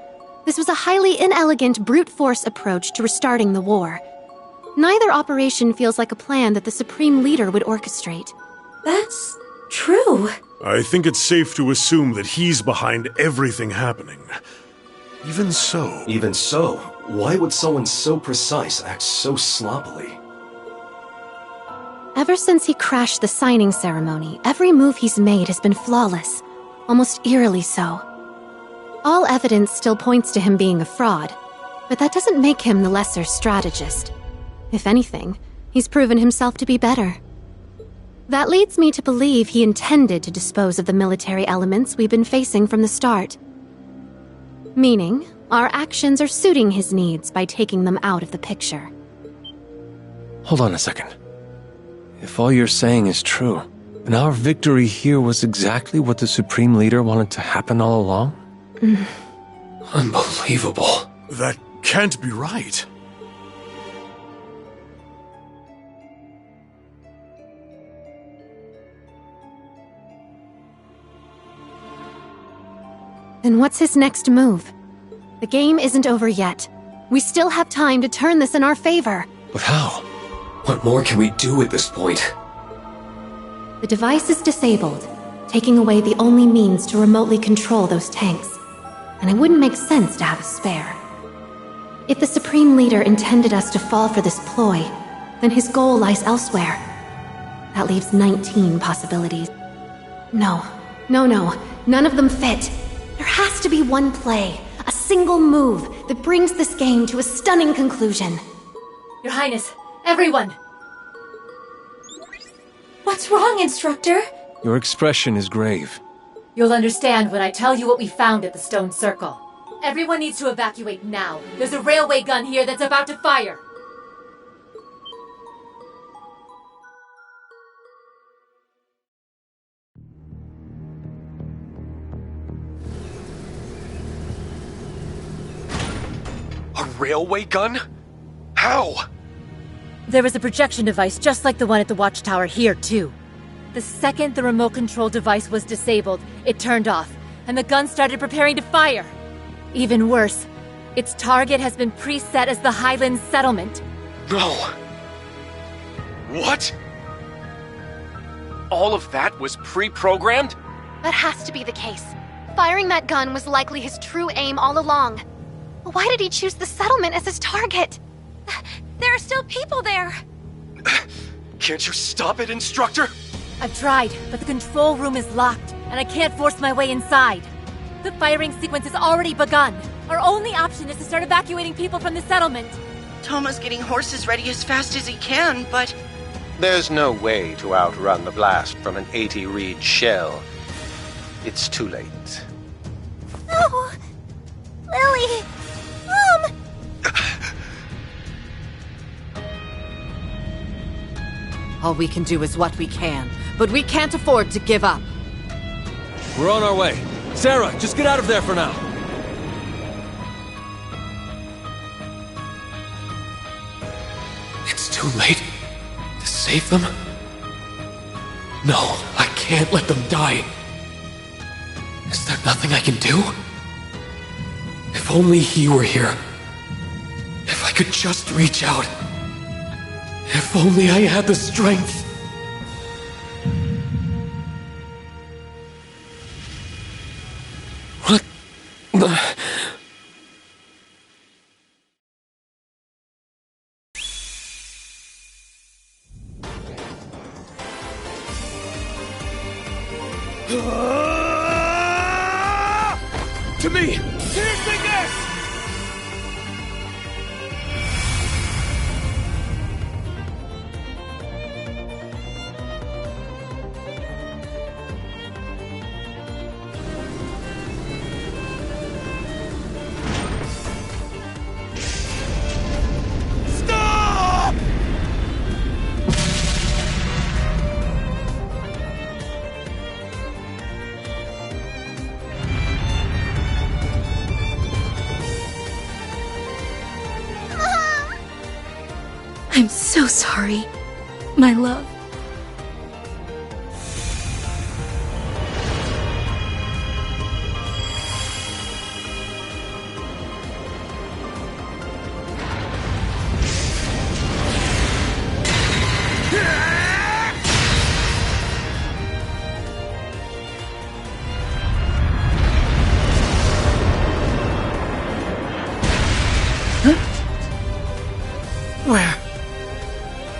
This was a highly inelegant brute force approach to restarting the war. Neither operation feels like a plan that the Supreme Leader would orchestrate. That's true. I think it's safe to assume that he's behind everything happening. Even so, why would someone so precise act so sloppily? Ever since he crashed the signing ceremony, every move he's made has been flawless, almost eerily so. All evidence still points to him being a fraud, but that doesn't make him the lesser strategist. If anything, he's proven himself to be better. That leads me to believe he intended to dispose of the military elements we've been facing from the start. Meaning, our actions are suiting his needs by taking them out of the picture. Hold on a second. If all you're saying is true, then our victory here was exactly what the Supreme Leader wanted to happen all along? Unbelievable. That can't be right. Then what's his next move? The game isn't over yet. We still have time to turn this in our favor. But how? What more can we do at this point? The device is disabled, taking away the only means to remotely control those tanks. And it wouldn't make sense to have a spare. If the Supreme Leader intended us to fall for this ploy, then his goal lies elsewhere. That leaves 19 possibilities. No, none of them fit. There has to be one play, a single move that brings this game to a stunning conclusion. Your Highness, everyone! What's wrong, Instructor? Your expression is grave. You'll understand when I tell you what we found at the Stone Circle. Everyone needs to evacuate now. There's a railway gun here that's about to fire. A railway gun? How? There was a projection device just like the one at the watchtower here, too. The second the remote control device was disabled, it turned off, and the gun started preparing to fire. Even worse, its target has been preset as the Highlands settlement. No. What? All of that was pre-programmed? That has to be the case. Firing that gun was likely his true aim all along. But why did he choose the settlement as his target? There are still people there! Can't you stop it, Instructor? I've tried, but the control room is locked, and I can't force my way inside. The firing sequence has already begun. Our only option is to start evacuating people from the settlement. Toma's getting horses ready as fast as he can, but... There's no way to outrun the blast from an 80-reed shell. It's too late. No! Lily! Mom! All we can do is what we can, but we can't afford to give up. We're on our way. Sarah, just get out of there for now. It's too late to save them? No, I can't let them die. Is there nothing I can do? If only he were here. If I could just reach out. If only I had the strength. What the... To me! Seriously, this! Stop! I'm so sorry, my love.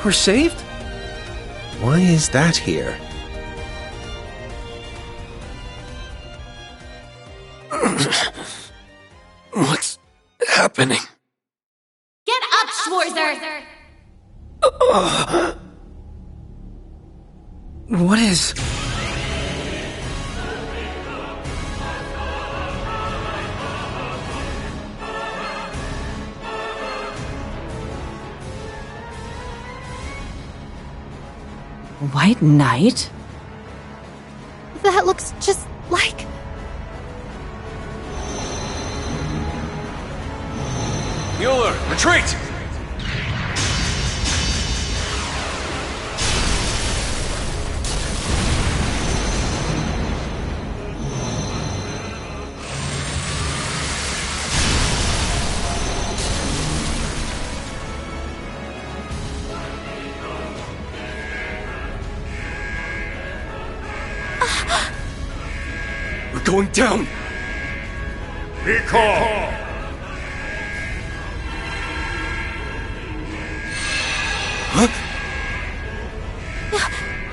We're saved? Why is that here? What's happening? Get up, Schwarzer! What is... White Knight? That looks just like... Mueller, retreat! We're going down! Be calm! Huh?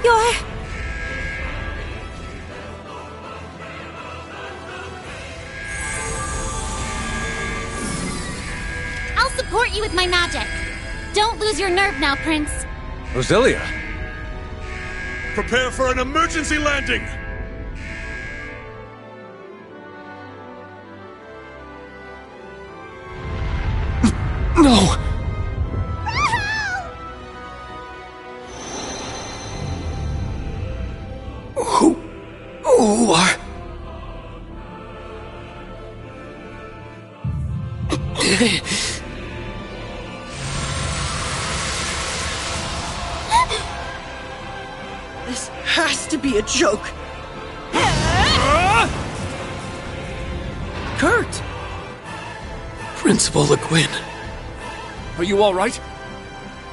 You're... I'll support you with my magic. Don't lose your nerve now, Prince. Roselia! Prepare for an emergency landing! No! Who are... This has to be a joke. Kurt! Principal Le Guin. Are you all right?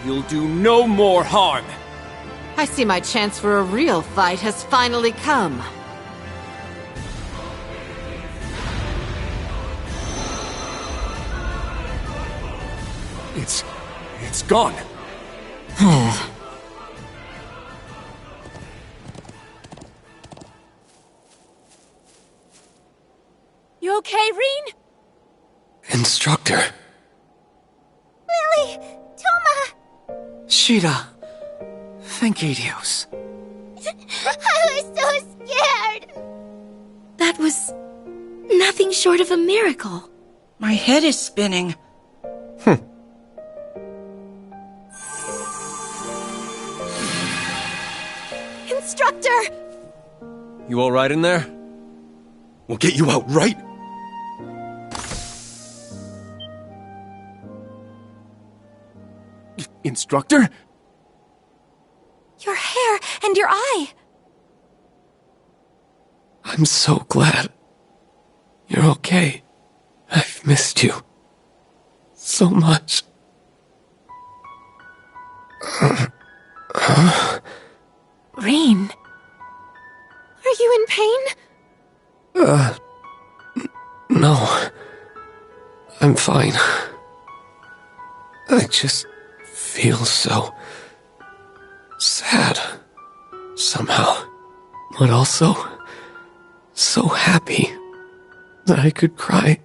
You'll do no more harm. I see my chance for a real fight has finally come. It's gone. You okay, Rean? Instructor. Lily! Toma! Sheeta. Thank-adios. I was so scared! That was... nothing short of a miracle. My head is spinning. Instructor! You all right in there? We'll get you out right. Instructor? Your hair and your eye. I'm so glad. You're okay. I've missed you. So much. Rean. Are you in pain? No. I'm fine. I just feel so... sad. Somehow. But also... so happy that I could cry